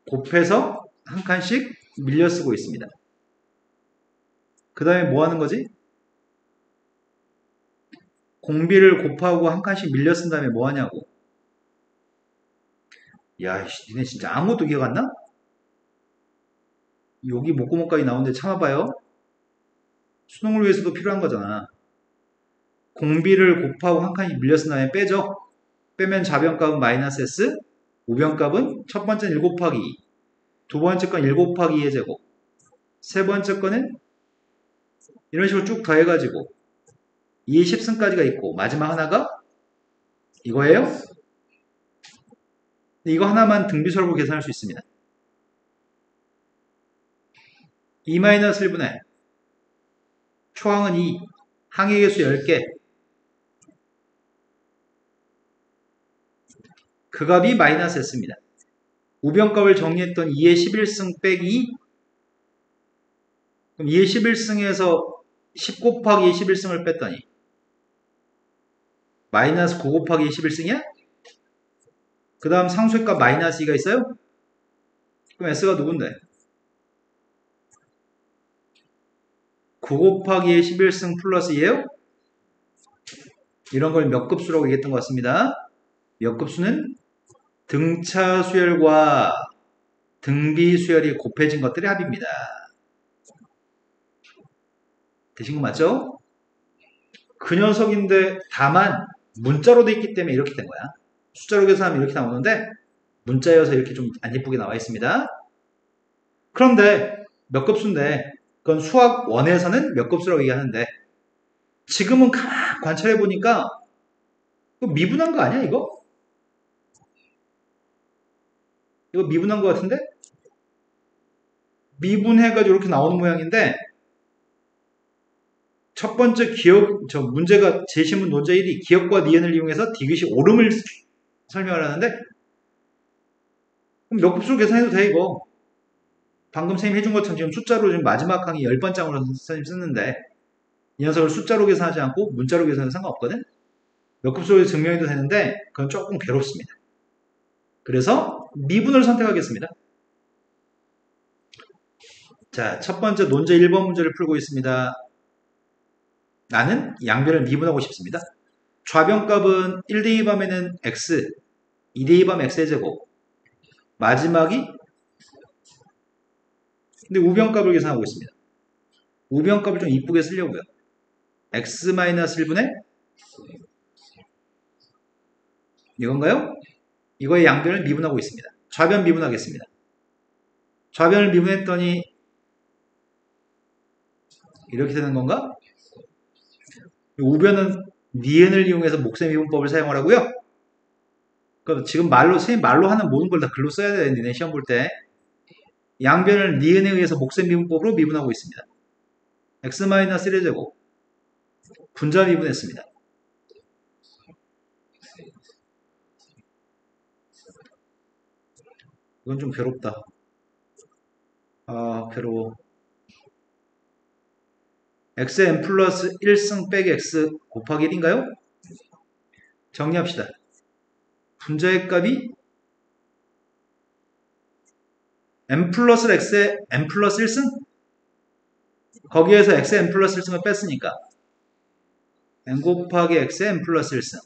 곱해서 한 칸씩 밀려 쓰고 있습니다. 그 다음에 뭐 하는 거지? 공비를 곱하고 한 칸씩 밀려 쓴 다음에 뭐 하냐고. 야, 니네 진짜 아무것도 기억 안 나? 여기 목구멍까지 나오는데 참아봐요. 수능을 위해서도 필요한 거잖아. 공비를 곱하고 한 칸씩 밀려 쓴 다음에 빼죠. 빼면 좌변값은 마이너스 S, 우변값은 첫 번째는 1 곱하기 2, 두 번째 건 1 곱하기 2의 제곱, 세 번째 거는 이런 식으로 쭉 더해가지고 2의 10승까지가 있고 마지막 하나가 이거예요. 이거 하나만 등비수열로 계산할 수 있습니다. 2-1분의 초항은 2, 항의 개수 10개. 그 값이 마이너스 S입니다. 우변값을 정리했던 2의 11승 빼기 그럼 2의 11승에서 10 곱하기 11승을 뺐더니 마이너스 9 곱하기 11승이야? 그 다음 상수의 값 마이너스 2가 있어요? 그럼 S가 누군데? 9 곱하기 11승 플러스 2예요? 이런 걸 몇 급수라고 얘기했던 것 같습니다. 몇 급수는 등차 수열과 등비 수열이 곱해진 것들의 합입니다. 되신 거 맞죠? 그 녀석인데 다만 문자로 돼 있기 때문에 이렇게 된 거야. 숫자로 계산하면 이렇게 나오는데 문자여서 이렇게 좀 안 예쁘게 나와 있습니다. 그런데 몇 급수인데 그건 수학 1에서는 몇 급수라고 얘기하는데 지금은 가만 관찰해 보니까 미분한 거 아니야 이거? 이거 미분한 거 같은데? 미분해가지고 이렇게 나오는 모양인데 첫 번째 문제가 제시문 논제 1이 기억과 니은을 이용해서 디귿이 오름을 설명을 하는데 그럼 몇 급수로 계산해도 돼 이거. 방금 선생님 해준 것처럼 지금 숫자로 지금 마지막 항이 10번장으로 선생님 썼는데 이 녀석을 숫자로 계산하지 않고 문자로 계산해도 상관없거든. 몇 급수로 증명해도 되는데 그건 조금 괴롭습니다. 그래서 미분을 선택하겠습니다. 자, 첫 번째 논제 1번 문제를 풀고 있습니다. 나는 양변을 미분하고 싶습니다. 좌변값은 1대2 밤에는 x, 2대2 밤 x의 제곱, 마지막이 근데 우변값을 계산하고 있습니다. 우변값을 좀 이쁘게 쓰려고요. x-1분의 이건가요? 이거의 양변을 미분하고 있습니다. 좌변 미분하겠습니다. 좌변을 미분했더니 이렇게 되는 건가? 우변은 니은을 이용해서 목세 미분법을 사용하라고요? 그럼 지금 선생님 말로 하는 모든 걸 다 글로 써야 되는데, 니네 시험 볼 때. 양변을 니은에 의해서 목세 미분법으로 미분하고 있습니다. x-1의 제곱. 분자 미분했습니다. 이건 좀 괴롭다. 아, 괴로워. xn 플러스 1승 빼기 x 곱하기 1인가요? 정리합시다. 분자의 값이 n 플러스 x의 n 플러스 1승? 거기에서 x의 n 플러스 1승을 뺐으니까 n 곱하기 x의 n 플러스 1승.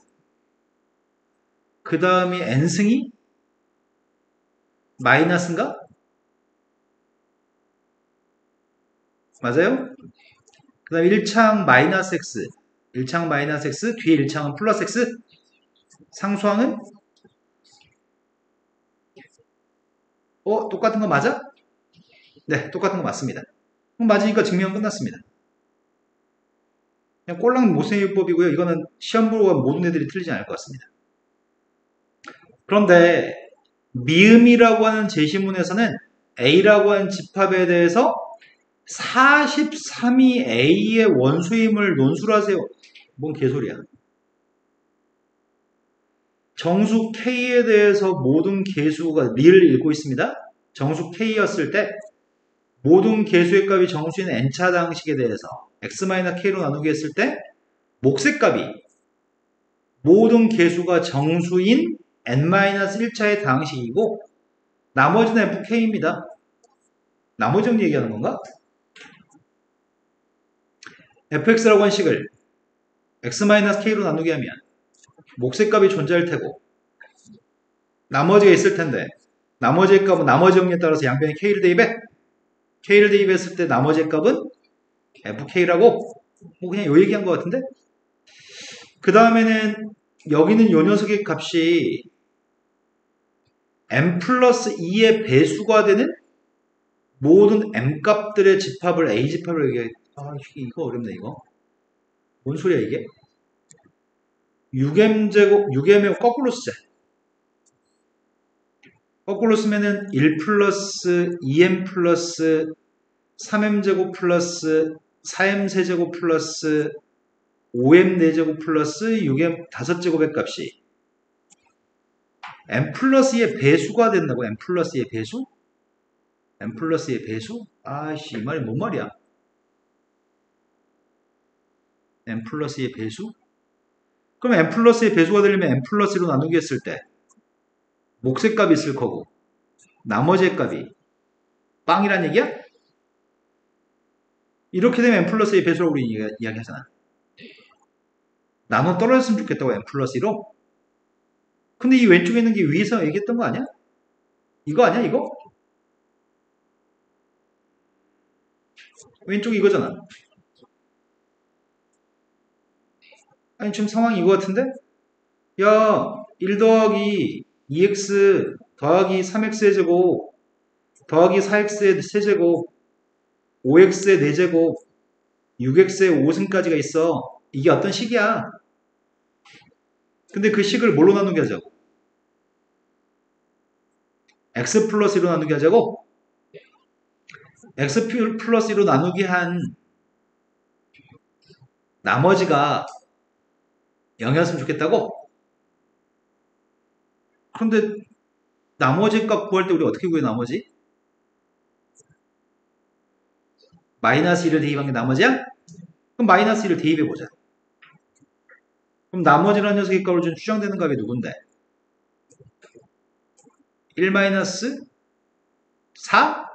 그 다음이 n승이 마이너스인가? 맞아요? 그 다음 1창 마이너스 x, 1창 마이너스 x, 뒤에 1창은 플러스 x, 상수항은 똑같은 거 맞아? 네, 똑같은 거 맞습니다. 그럼 맞으니까 증명 끝났습니다. 그냥 꼴랑 모세유법이고요. 이거는 시험 보고 간 모든 애들이 틀리지 않을 것 같습니다. 그런데 미음이라고 하는 제시문에서는 A라고 하는 집합에 대해서 43이 A의 원소임을 논술을 하세요. 뭔 개소리야. 정수 K에 대해서 모든 개수가 리를 읽고 있습니다. 정수 K였을 때 모든 개수의 값이 정수인 n차 방식에 대해서 x-k로 나누기 했을 때 몫의 값이 모든 개수가 정수인 n-1차의 다항식이고 나머지는 fk입니다. 나머지 정리 얘기하는 건가? fx라고 한 식을 x-k로 나누게 하면 몫의 값이 존재할 테고 나머지가 있을 텐데 나머지의 값은 나머지 정리에 따라서 양변에 k를 대입해 k를 대입했을 때 나머지의 값은 fk라고 그냥 요 얘기한 것 같은데 그 다음에는 여기는 요 녀석의 값이 n 플러스 2의 배수가 되는 모든 m 값들의 집합을 a 집합을 얘기해. 아, 이거 어렵네 이거. 뭔 소리야 이게? 6m제곱 6m을 거꾸로 쓰자. 거꾸로 쓰면은 1 플러스 2m 플러스 3m제곱 플러스 4m 세제곱 플러스 5m 4제곱 플러스 6m 5제곱의 값이 m 플러스 2의 배수가 된다고. m 플러스 2의 배수? m 플러스 2의 배수? 아이씨, 이 말이 뭔 말이야? m 플러스 2의 배수? 그럼 m 플러스 2의 배수가 되려면 m 플러스 2로 나누기 했을 때 몫의 값이 있을 거고 나머지의 값이 빵이란 얘기야? 이렇게 되면 m 플러스 2의 배수라고 우리 이야기하잖아. 나눠 떨어졌으면 좋겠다고 m 플러스 2로? 근데 이 왼쪽에 있는 게 위에서 얘기했던 거 아니야? 이거 아니야 이거? 왼쪽이 이거잖아. 아니 지금 상황이 이거 같은데? 야 1 더하기 2x 더하기 3x의 제곱 더하기 4x의 세제곱 5x의 4제곱 6x의 5승까지가 있어. 이게 어떤 식이야? 근데 그 식을 뭘로 나누게 하자고? x 플러스 1로 나누게 하자고? x 플러스 1로 나누기 한 나머지가 0이었으면 좋겠다고? 그런데 나머지 값 구할 때 우리 어떻게 구해 나머지? 마이너스 1을 대입한 게 나머지야? 그럼 마이너스 1을 대입해보자. 그럼 나머지라는 녀석의 값을 좀 추정되는 값이 누군데? 1 마이너스 4?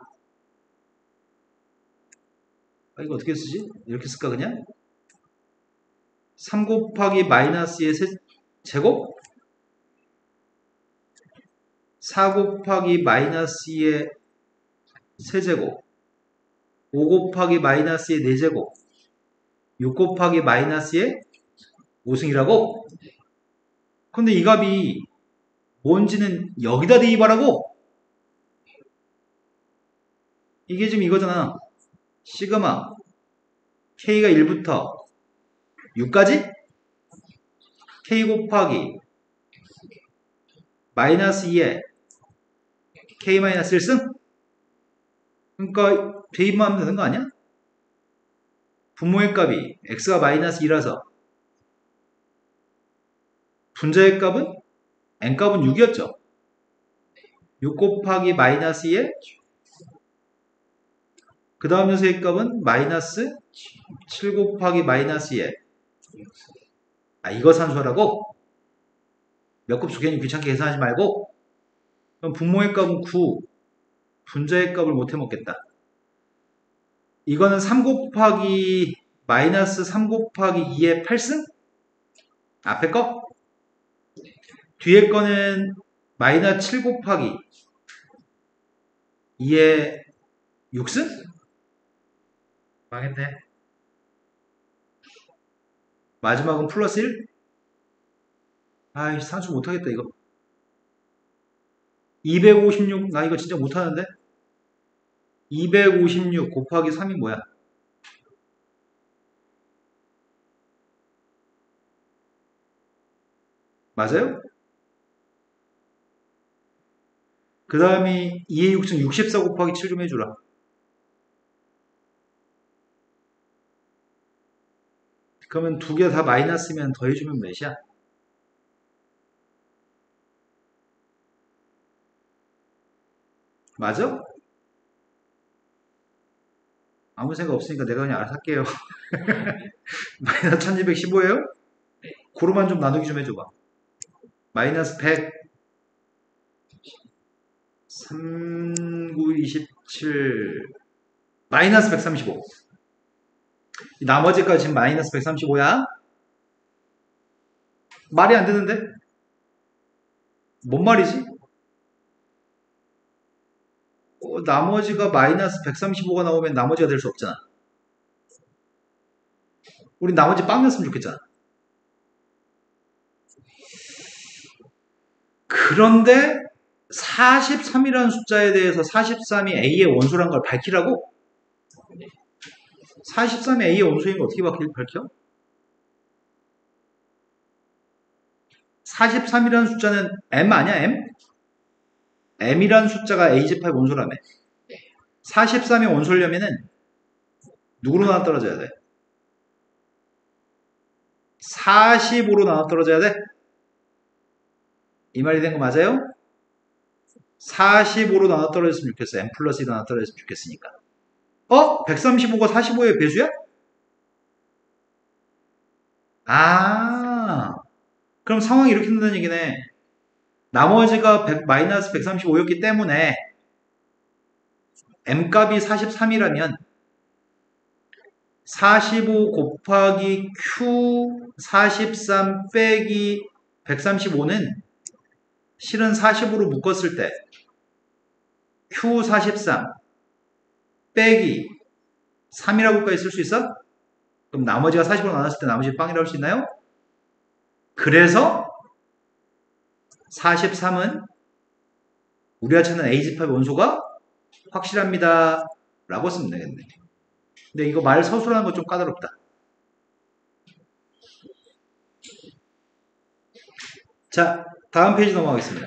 아, 이거 어떻게 쓰지? 이렇게 쓸까 그냥? 3 곱하기 마이너스 2의 제곱? 4 곱하기 마이너스 2의 세제곱 5 곱하기 마이너스 2의 4제곱 6 곱하기 마이너스 2의 5승이라고? 근데 이 값이 뭔지는 여기다 대입하라고? 이게 지금 이거잖아. 시그마 K가 1부터 6까지? K 곱하기 마이너스 2에 K 마이너스 1승? 그러니까 대입만 하면 되는 거 아니야? 분모의 값이 X가 마이너스 2라서 분자의 값은 N값은 6이었죠. 6 곱하기 마이너스 2에 그 다음 녀석의 값은 마이너스 7 곱하기 마이너스 2에 아 이거 산수하라고? 몇 급수 괜히 귀찮게 계산하지 말고 그럼 분모의 값은 9 분자의 값을 못 해먹겠다. 이거는 3 곱하기 마이너스 3 곱하기 2의 8승? 앞에 거? 뒤에 거는 마이너스 7 곱하기 2의 6승? 망했네. 마지막은 플러스 1? 아이 산수 못하겠다 이거. 256 나 이거 진짜 못하는데? 256 곱하기 3이 뭐야? 맞아요? 그 다음이 2의 6승 64 곱하기 7 좀 해주라. 그러면 두 개 다 마이너스면 더해주면 몇이야? 맞아? 아무 생각 없으니까 내가 그냥 알아서 할게요. 마이너스 1215예요? 고로만 좀 나누기 좀 해줘봐. 마이너스 100 3927 마이너스 135 나머지까지 지금 마이너스 135야? 말이 안 되는데? 뭔 말이지? 나머지가 마이너스 135가 나오면 나머지가 될 수 없잖아. 우린 나머지 빵이었으면 좋겠잖아. 그런데 43이라는 숫자에 대해서 43이 A의 원소란 걸 밝히라고? 43이 A의 원소인 거 어떻게 밝혀? 43이라는 숫자는 M 아니야, M? M이라는 숫자가 A 집합의 원소라며. 43의 원소려면은 누구로 나눠 떨어져야 돼? 45로 나눠 떨어져야 돼? 이 말이 된 거 맞아요? 45로 나눠 떨어졌으면 좋겠어. M 플러스 1로 나눠 떨어졌으면 좋겠으니까. 135가 45의 배수야? 아, 그럼 상황이 이렇게 된다는 얘기네. 나머지가 마이너스 135였기 때문에 M값이 43이라면 45 곱하기 Q 43 빼기 135는 실은 45로 묶었을 때 Q 43 빼기 3이라고까지 쓸 수 있어? 그럼 나머지가 40으로 나눴을 때 나머지 빵이라고 할 수 있나요? 그래서 43은 우리가 찾는 A집합의 원소가 확실합니다. 라고 쓰면 되겠네. 근데 이거 말 서술하는 거 좀 까다롭다. 자, 다음 페이지 넘어가겠습니다.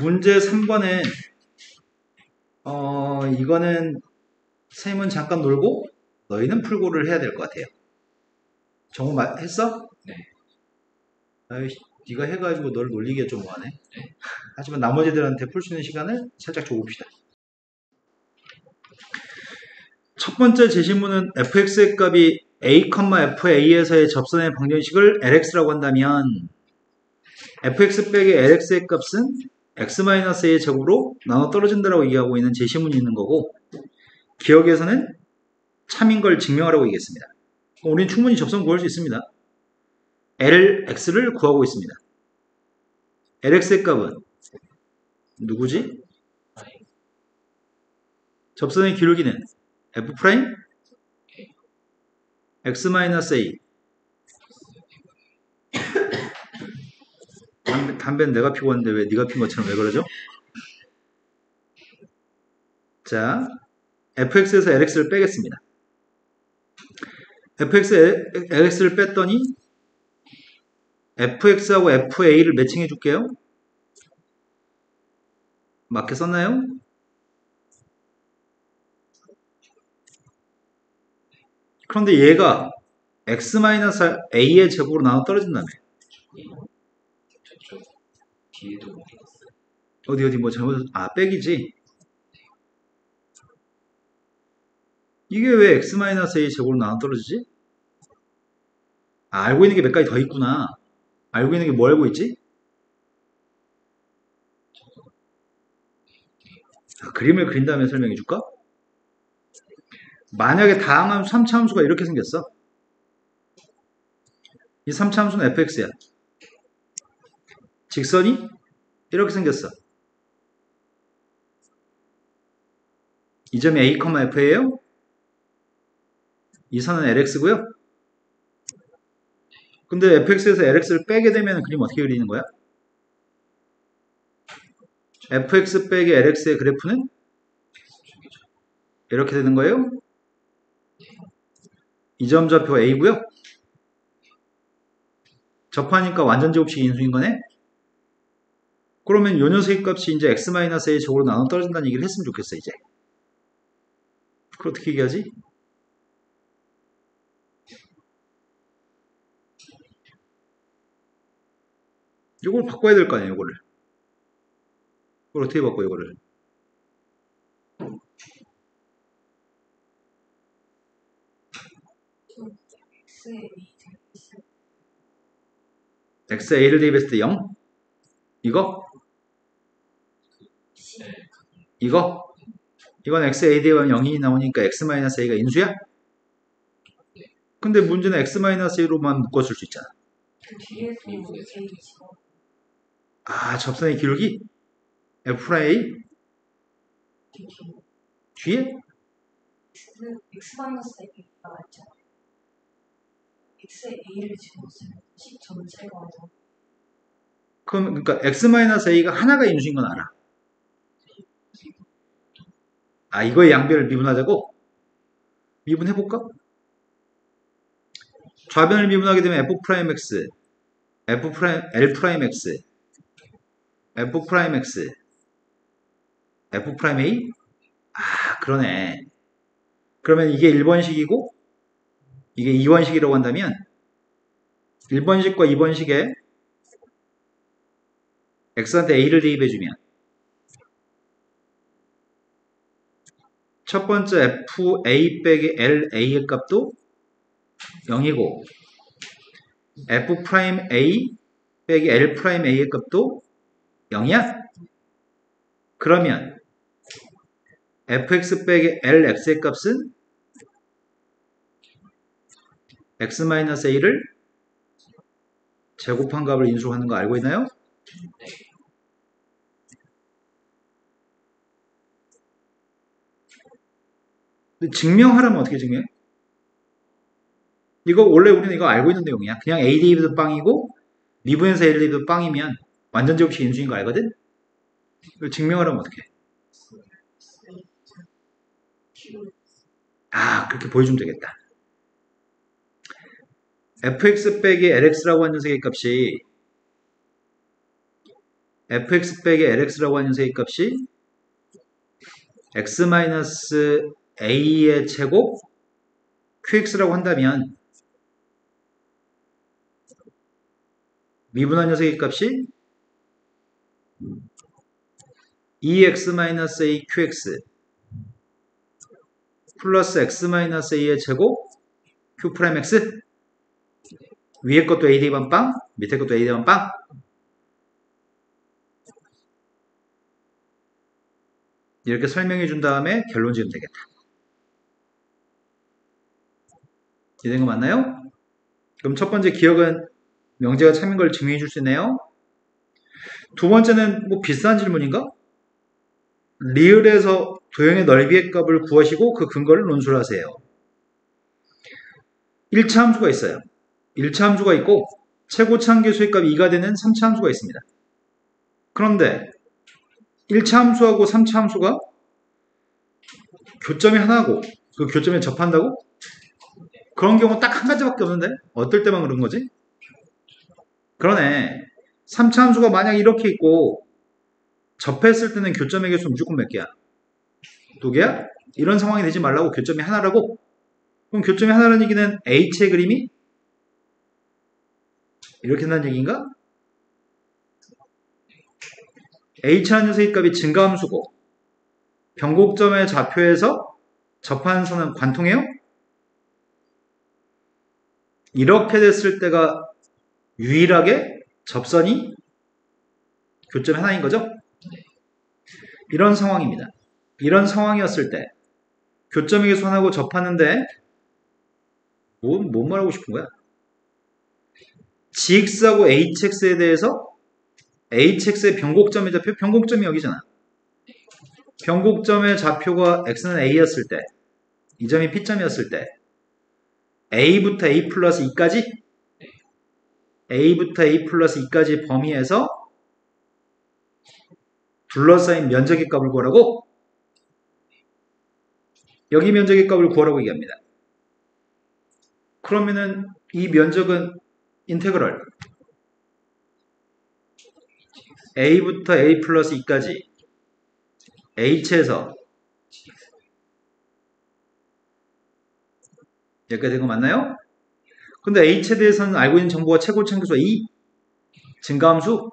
문제 3번은 이거는 선생님은 잠깐 놀고 너희는 풀고를 해야 될 것 같아요. 정우 했어?
네.
아유, 네가 해가지고 너를 놀리기가 좀 뭐하네. 네. 하지만 나머지들한테 풀 수 있는 시간을 살짝 줘봅시다. 첫 번째 제시문은 fx의 값이 a, fa에서의 접선의 방정식을 lx라고 한다면 fx 빼기 lx의 값은 x-a의 제곱으로 나눠 떨어진다라고 얘기하고 있는 제시문이 있는 거고 기억에서는 참인 걸 증명하라고 얘기했습니다. 우리는 충분히 접선 구할 수 있습니다. lx를 구하고 있습니다. lx의 값은 누구지? 접선의 기울기는 f' x-a 담배는 내가 피고 왔는데 왜 네가 핀 것처럼 왜 그러죠? 자, fx에서 lx를 빼겠습니다. fx에 lx를 뺐더니 fx하고 fa를 매칭해 줄게요. 맞게 썼나요? 그런데 얘가 x-a의 제곱으로 나눠 떨어진다며.
저쪽 뒤에도
어디 뭐 잘못 빼기지. 이게 왜 x-a의 제곱으로 나눠 떨어지지? 알고 있는 게 몇 가지 더 있구나. 알고 있는 게 뭐 알고 있지? 그림을 그린 다음에 설명해 줄까? 만약에 다항함수 3차함수가 이렇게 생겼어. 이 3차함수는 fx야. 직선이 이렇게 생겼어. 이 점이 a, f예요. 이 선은 lx고요. 근데 fx에서 lx를 빼게 되면 그림 어떻게 그리는 거야? fx 빼기 lx의 그래프는 이렇게 되는 거예요. 이 점 좌표 a고요. 접하니까 완전 제곱식이 인수인 거네. 그러면 요 녀석의 값이 이제 x-a의 제곱으로 나눠 떨어진다는 얘기를 했으면 좋겠어 이제. 그걸 어떻게 얘기하지? 요걸 바꿔야 될 거 아니에요, 요거를. 그걸 어떻게 바꿔요, 요거를? xa를 대입했을 때 0? 이거? 이거? 이건 xa 대입하면 0이 나오니까 x-a가 인수야? 근데 문제는 x-a로만 묶었을 수 있잖아. 접선의 기울기? f'? 뒤에?
x-a가 맞죠? x에 a를 집어넣으면 식 전체가
그러니까 x-a가 하나가 인수인 건 알아. 아, 이거의 양변을 미분하자고? 미분해볼까? 좌변을 미분하게 되면 f'x, l'x, f'x, f'a? 아, 그러네. 그러면 이게 1번식이고 이게 2번식이라고 한다면 1번식과 2번식에 x한테 a를 대입해주면 첫 번째 fa 빼기 la의 값도 0이고 f'a 빼기 l'a의 값도 0이야? 그러면 fx 빼기 lx의 값은 x-a를 제곱한 값을 인수하는 거 알고 있나요? 근데 증명하려면 어떻게 증명해? 이거 원래 우리는 이거 알고 있는 내용이야. 그냥 a 대입도 빵이고 미분에서 a를 대입도 빵이면 완전 제곱식 인수인 거 알거든? 이걸 증명하려면 어떻게 해? 아, 그렇게 보여주면 되겠다. fx 빼기 lx라고 하는 녀석의 값이 fx 빼기 lx라고 하는 녀석의 값이 x-a의 제곱 qx라고 한다면 미분한 녀석의 값이 2x-a qx 플러스 x-a의 제곱 q'x 위에 것도 a 대입한 빵 밑에 것도 a 대입한 빵 이렇게 설명해 준 다음에 결론 지으면 되겠다. 이해된 거 맞나요? 그럼 첫 번째 기억은 명제가 참인 걸 증명해 줄 수 있네요. 두 번째는 뭐 비슷한 질문인가? 리을에서 도형의 넓이의 값을 구하시고 그 근거를 논술을 하세요. 1차 함수가 있어요. 1차 함수가 있고 최고차 함수의 값이 2가 되는 3차 함수가 있습니다. 그런데 1차 함수하고 3차 함수가 교점이 하나고 그 교점에 접한다고? 그런 경우 딱 한 가지밖에 없는데? 어떨 때만 그런 거지? 그러네. 3차 함수가 만약 이렇게 있고 접했을 때는 교점의 개수 무조건 몇 개야? 2개야? 이런 상황이 되지 말라고 교점이 하나라고? 그럼 교점이 하나라는 얘기는 h의 그림이 이렇게 된다는 얘기인가? h라는 녀석의 값이 증가함수고 변곡점의 좌표에서 접하는 선은 관통해요? 이렇게 됐을 때가 유일하게 접선이 교점 하나인 거죠? 이런 상황입니다. 이런 상황이었을 때 교점의 개수 하나고 접하는데 뭔 말하고 싶은 거야? gx하고 hx에 대해서 hx의 변곡점의 좌표, 변곡점이 여기잖아. 변곡점의 좌표가 x는 a였을 때, 이 점이 p점이었을 때 a부터 a 플러스 2까지 a부터 a 플러스 2까지 범위에서 둘러싸인 면적의 값을 구하라고? 여기 면적의 값을 구하라고 얘기합니다. 그러면은 이 면적은 인테그럴 a부터 a 플러스 2까지 h에서 여기까지 된 거 맞나요? 근데 h에 대해서는 알고 있는 정보가 최고차 함수가 2 증가함수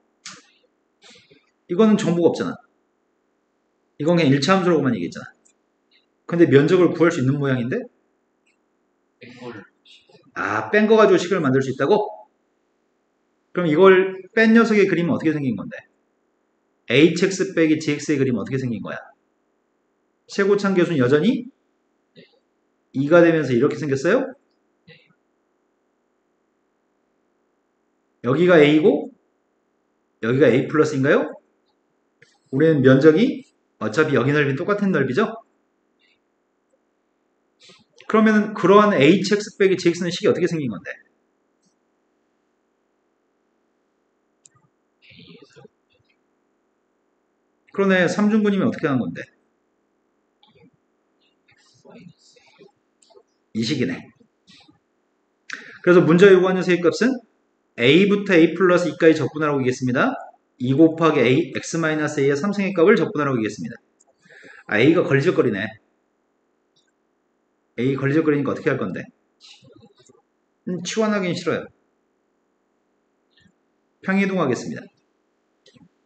이거는 정보가 없잖아. 이건 그냥 1차 함수라고만 얘기했잖아. 근데 면적을 구할 수 있는 모양인데 뺀 거 가지고 식을 만들 수 있다고? 그럼 이걸 뺀 녀석의 그림은 어떻게 생긴 건데? hx 빼기 gx의 그림은 어떻게 생긴 거야? 최고차 계수는 여전히 2가 되면서 이렇게 생겼어요? 여기가 a고 여기가 a 플러스인가요? 우리는 면적이 어차피 여기 넓이는 똑같은 넓이죠? 그러면 그러한 hx 빼기 gx는 식이 어떻게 생긴 건데? 그러네. 3중근이면 어떻게 하는 건데?
마이너스
이 식이네. 그래서 문제가 요구하는 세입값은 a부터 a 플러스 2까지 적분하라고 얘기했습니다. 2 곱하기 a, x-a의 3승의 값을 적분하라고 얘기했습니다. 아, a가 걸리적거리네. a 걸리적거리니까 어떻게 할 건데? 치환하기는 싫어요. 평이동하겠습니다.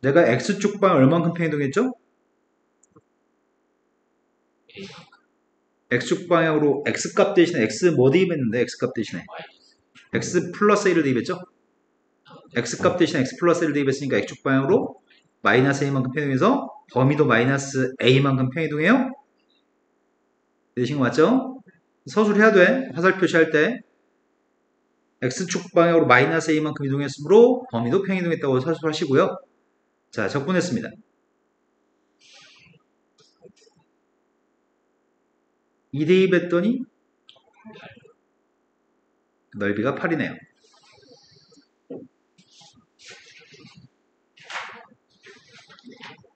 내가 x축 방향 얼만큼 평이동했죠? x축 방향으로 x값 대신에 x 뭐 대입했는데 x값 대신에 x 플러스 a를 대입했죠? x값 대신에 x 플러스 a를 대입했으니까 x축 방향으로 마이너스 a만큼 평이동해서 범위도 마이너스 a만큼 평이동해요? 되신 거 맞죠? 서술해야 돼. 화살 표시할 때 x축 방향으로 마이너스 a만큼 이동했으므로 범위도 평이동했다고 서술하시고요. 자, 적분했습니다. 2 대입했더니 넓이가 8이네요.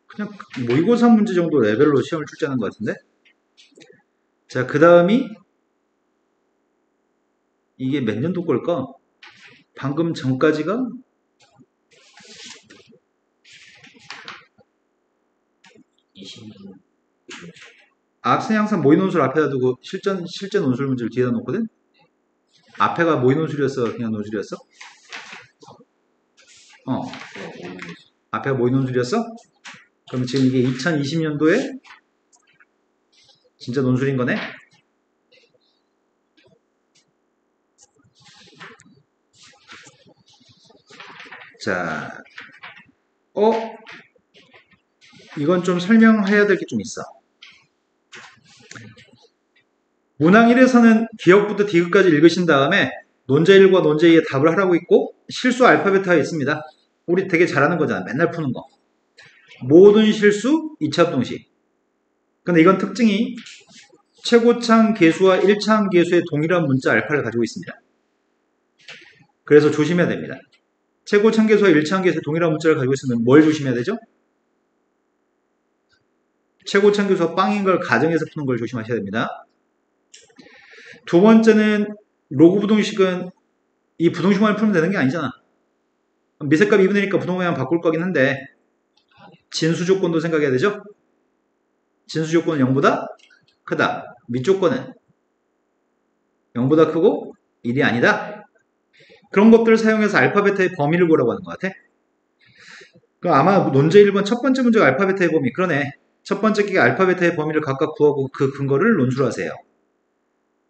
그냥 모의고사 문제 정도 레벨로 시험을 출제하는 것 같은데. 자, 그 다음이 이게 몇 년도 걸까? 방금 전까지가
20년
학생이 항상 모의 논술 앞에다 두고 실제 논술 문제를 뒤에다 놓거든? 앞에가 모의 논술이었어? 그냥 논술이었어? 앞에가 모의 논술이었어? 그럼 지금 이게 2020년도에 진짜 논술인 거네? 자, 이건 좀 설명해야 될 게 좀 있어. 문항 1에서는 기억부터 디귿까지 읽으신 다음에 논제 1과 논제 2의 답을 하라고 있고 실수 알파 베타가 있습니다. 우리 되게 잘하는 거잖아. 맨날 푸는 거. 모든 실수 2차 동식. 근데 이건 특징이 최고창 계수와 1차항 계수의 동일한 문자 알파를 가지고 있습니다. 그래서 조심해야 됩니다. 최고창 계수와 1차항 계수의 동일한 문자를 가지고 있으면 뭘 조심해야 되죠? 최고창 계수가 빵인 걸 가정해서 푸는 걸 조심하셔야 됩니다. 두 번째는 로그 부동식은 이 부동식만 풀면 되는 게 아니잖아. 미세값 2분의 1이니까 부동식만 바꿀 거긴 한데 진수 조건도 생각해야 되죠? 진수 조건은 0보다 크다. 밑조건은 0보다 크고 1이 아니다. 그런 것들을 사용해서 알파 베타의 범위를 구하라고 하는 것 같아. 그럼 아마 논제 1번 첫 번째 문제가 알파 베타의 범위. 그러네. 첫 번째 끼가 알파 베타의 범위를 각각 구하고 그 근거를 논술하세요.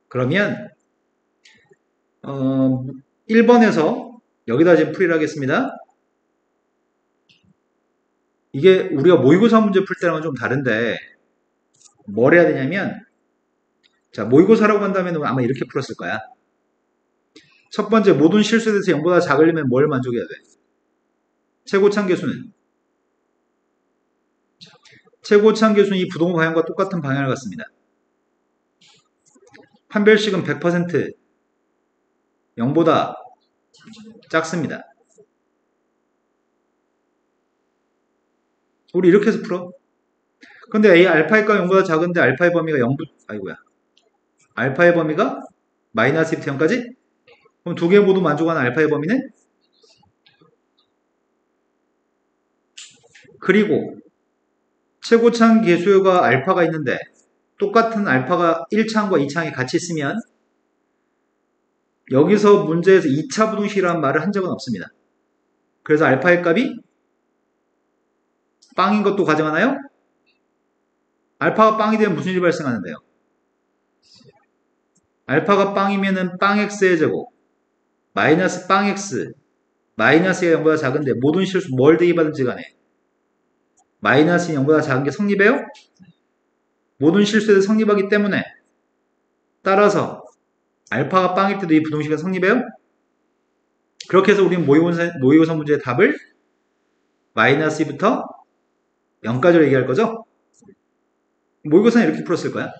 그러면 1번에서 여기다 지금 풀이를 하겠습니다. 이게 우리가 모의고사 문제 풀 때랑은 좀 다른데 뭘 해야 되냐면 자, 모의고사라고 한다면 아마 이렇게 풀었을 거야. 첫 번째 모든 실수에 대해서 0보다 작으려면 뭘 만족해야 돼? 최고창 계수는 최고창 계수는 이 부동 방향과 똑같은 방향을 갖습니다. 판별식은 100% 0보다 작습니다. 우리 이렇게 해서 풀어. 근데 A 알파의 값 0보다 작은데 알파의 범위가 0, 알파의 범위가 마이너스 1부터 0까지? 그럼 두 개 모두 만족하는 알파의 범위는? 그리고 최고창 계수가 알파가 있는데 똑같은 알파가 1차항과 2차항이 같이 있으면 여기서 문제에서 2차 부동식이라는 말을 한 적은 없습니다. 그래서 알파의 값이 빵인 것도 가정하나요? 알파가 빵이 되면 무슨 일이 발생하는데요? 알파가 빵이면은 빵 x의 제곱 마이너스 빵 x 마이너스가 0보다 작은데 모든 실수 뭘 대입하든지 간에 마이너스 0보다 작은 게 성립해요? 모든 실수에도 성립하기 때문에 따라서 알파가 빵일 때도 이 부동식은 성립해요? 그렇게 해서 우리는 모의고사 문제의 답을 마이너스 2부터 0까지로 얘기할 거죠? 모의고사는 이렇게 풀었을 거야.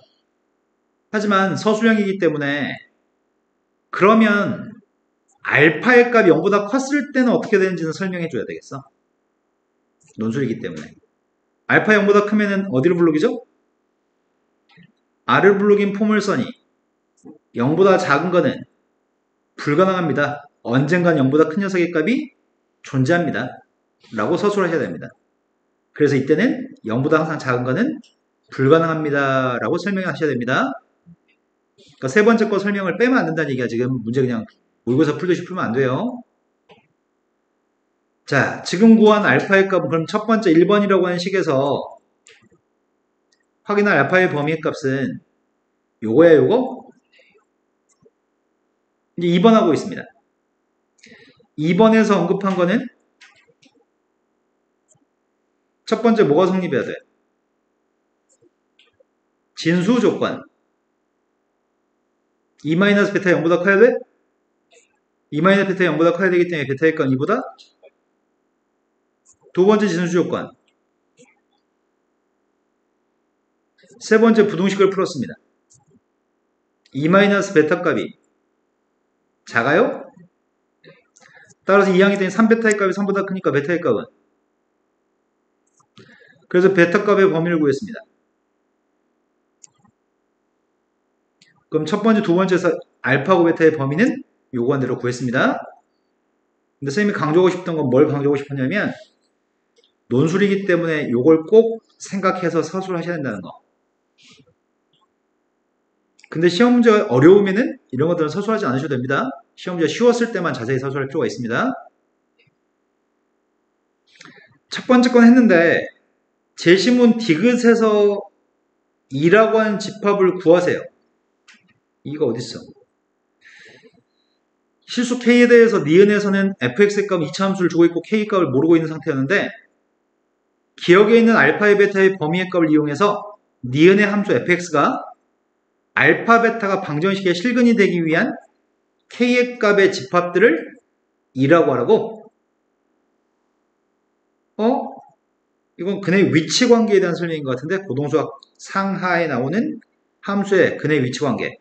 하지만 서술형이기 때문에 그러면 알파의 값이 0보다 컸을 때는 어떻게 되는지는 설명해 줘야 되겠어. 논술이기 때문에. 알파 0보다 크면은 어디를 불러기죠? R을 불러긴 포물선이 0보다 작은 거는 불가능합니다. 언젠간 0보다 큰 녀석의 값이 존재합니다. 라고 서술하셔야 됩니다. 그래서 이때는 0보다 항상 작은 거는 불가능합니다. 라고 설명하셔야 됩니다. 그러니까 세 번째 거 설명을 빼면 안 된다는 얘기야. 지금 문제 그냥 모의고사 풀듯이 풀면 안 돼요. 자, 지금 구한 알파의 값은 그럼 첫 번째 1번이라고 하는 식에서 확인할 알파의 범위의 값은 요거야, 요거? 이제 2번 하고 있습니다. 2번에서 언급한 거는 첫 번째 뭐가 성립해야 돼? 진수 조건. 2-베타 0보다 커야 돼? 2-베타 0보다 커야 되기 때문에 베타의 값 2보다 두 번째 진수 조건. 세 번째 부등식을 풀었습니다. 2-베타 값이 작아요? 따라서 2항이 되니 3베타의 값이 3보다 크니까 베타의 값은 그래서 베타 값의 범위를 구했습니다. 그럼 첫 번째, 두 번째에서 알파고 베타의 범위는 요구한 대로 구했습니다. 근데 선생님이 강조하고 싶던 건 뭘 강조하고 싶었냐면 논술이기 때문에 요걸 꼭 생각해서 서술하셔야 된다는 거. 근데 시험 문제가 어려우면은 이런 것들은 서술하지 않으셔도 됩니다. 시험 문제가 쉬웠을 때만 자세히 서술할 필요가 있습니다. 첫 번째 건 했는데 제시문 디귿에서 2라고 하는 집합을 구하세요. 이거 어딨어? 실수 K에 대해서 니은에서는 fx의 값 2차함수를 주고 있고 K값을 모르고 있는 상태였는데 기억에 있는 알파의 베타의 범위의 값을 이용해서 니은의 함수 fx가 알파 베타가 방정식의 실근이 되기 위한 K의 값의 집합들을 2라고 하라고? 이건 근의 위치 관계에 대한 설명인 것 같은데 고동수학 상하에 나오는 함수의 근의 위치 관계.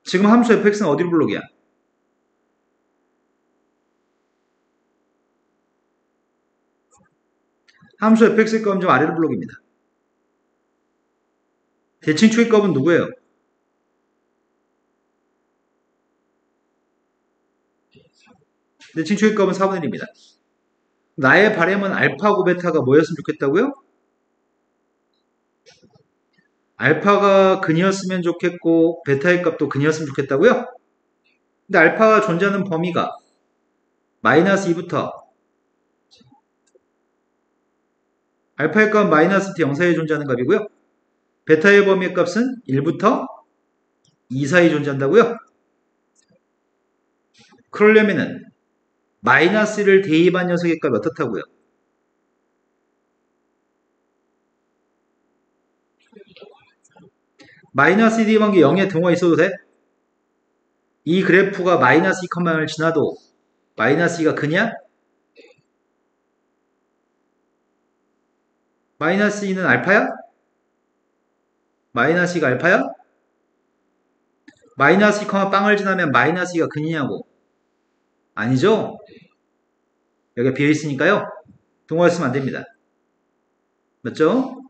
지금 함수 fx는 어디로 블록이야? 함수 fx의 값은 좀 아래로 블록입니다. 대칭축의 값은 누구예요? 대칭축의 값은 4분의 1입니다. 나의 바램은 알파고 베타가 뭐였으면 좋겠다고요? 알파가 근이었으면 좋겠고 베타의 값도 근이었으면 좋겠다고요? 근데 알파가 존재하는 범위가 마이너스 2부터 알파의 값은 마이너스 t 0 사이에 존재하는 값이고요. 베타의 범위의 값은 1부터 2 사이에 존재한다고요? 그러려면은 마이너스 1을 대입한 녀석의 값이 어떻다고요? 마이너스 2 대입한 게 0에 등호가 있어도 돼? 이 그래프가 마이너스 2,0을 지나도 마이너스 2가 근이야? 마이너스 2는 알파야? 마이너스 2가 알파야? 마이너스 2, 빵을 지나면 마이너스 2가 근이냐고? 아니죠? 여기가 비어있으니까요. 등호가 있으면 안됩니다. 맞죠?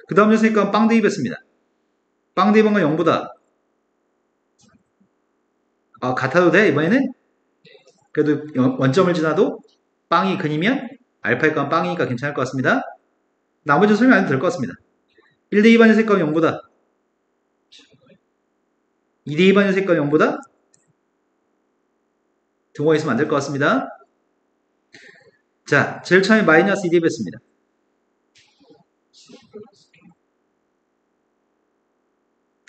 그 다음 녀석이니까 빵 대입했습니다. 빵 대입한 건 0보다 같아도 돼? 이번에는? 그래도 원점을 지나도 빵이 근이면 알파의 값은 빵이니까 괜찮을 것 같습니다. 나머지 설명 안 해도 될 것 같습니다. 1 대입한 녀석의 값은 0보다 2 대입한 녀석의 값은 0보다 등호가 있으면 안 될 것 같습니다. 자, 제일 처음에 마이너스 2 대입했습니다.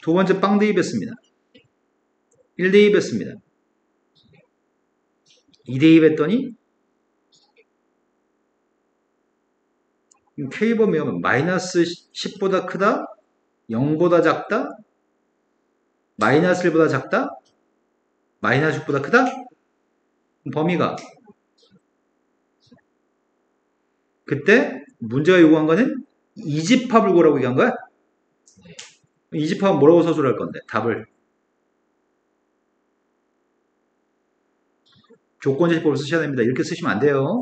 두 번째 빵 대입했습니다. 1 대입했습니다. 2 대입했더니 K범위가 마이너스 10보다 크다? 0보다 작다? 마이너스 1보다 작다? 마이너스 6보다 크다? 범위가 그때 문제가 요구한 거는 이집합을 구하라고 얘기한 거야? 이집합은 뭐라고 서술할 건데? 답을 조건제시법을 쓰셔야 됩니다. 이렇게 쓰시면 안 돼요.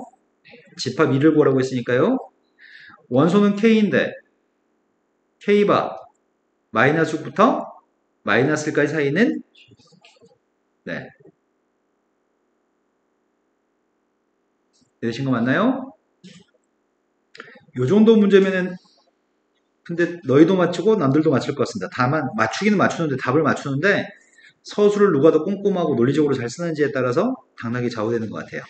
집합 2를 구하라고 했으니까요. 원소는 K인데 K바 마이너스 6부터 마이너스 1까지 사이는 네. 되신 거 맞나요? 요 정도 문제면은 근데 너희도 맞추고 남들도 맞출 것 같습니다. 다만 맞추기는 맞추는데 답을 맞추는데 서술을 누가 더 꼼꼼하고 논리적으로 잘 쓰는지에 따라서 당락이 좌우되는 것 같아요.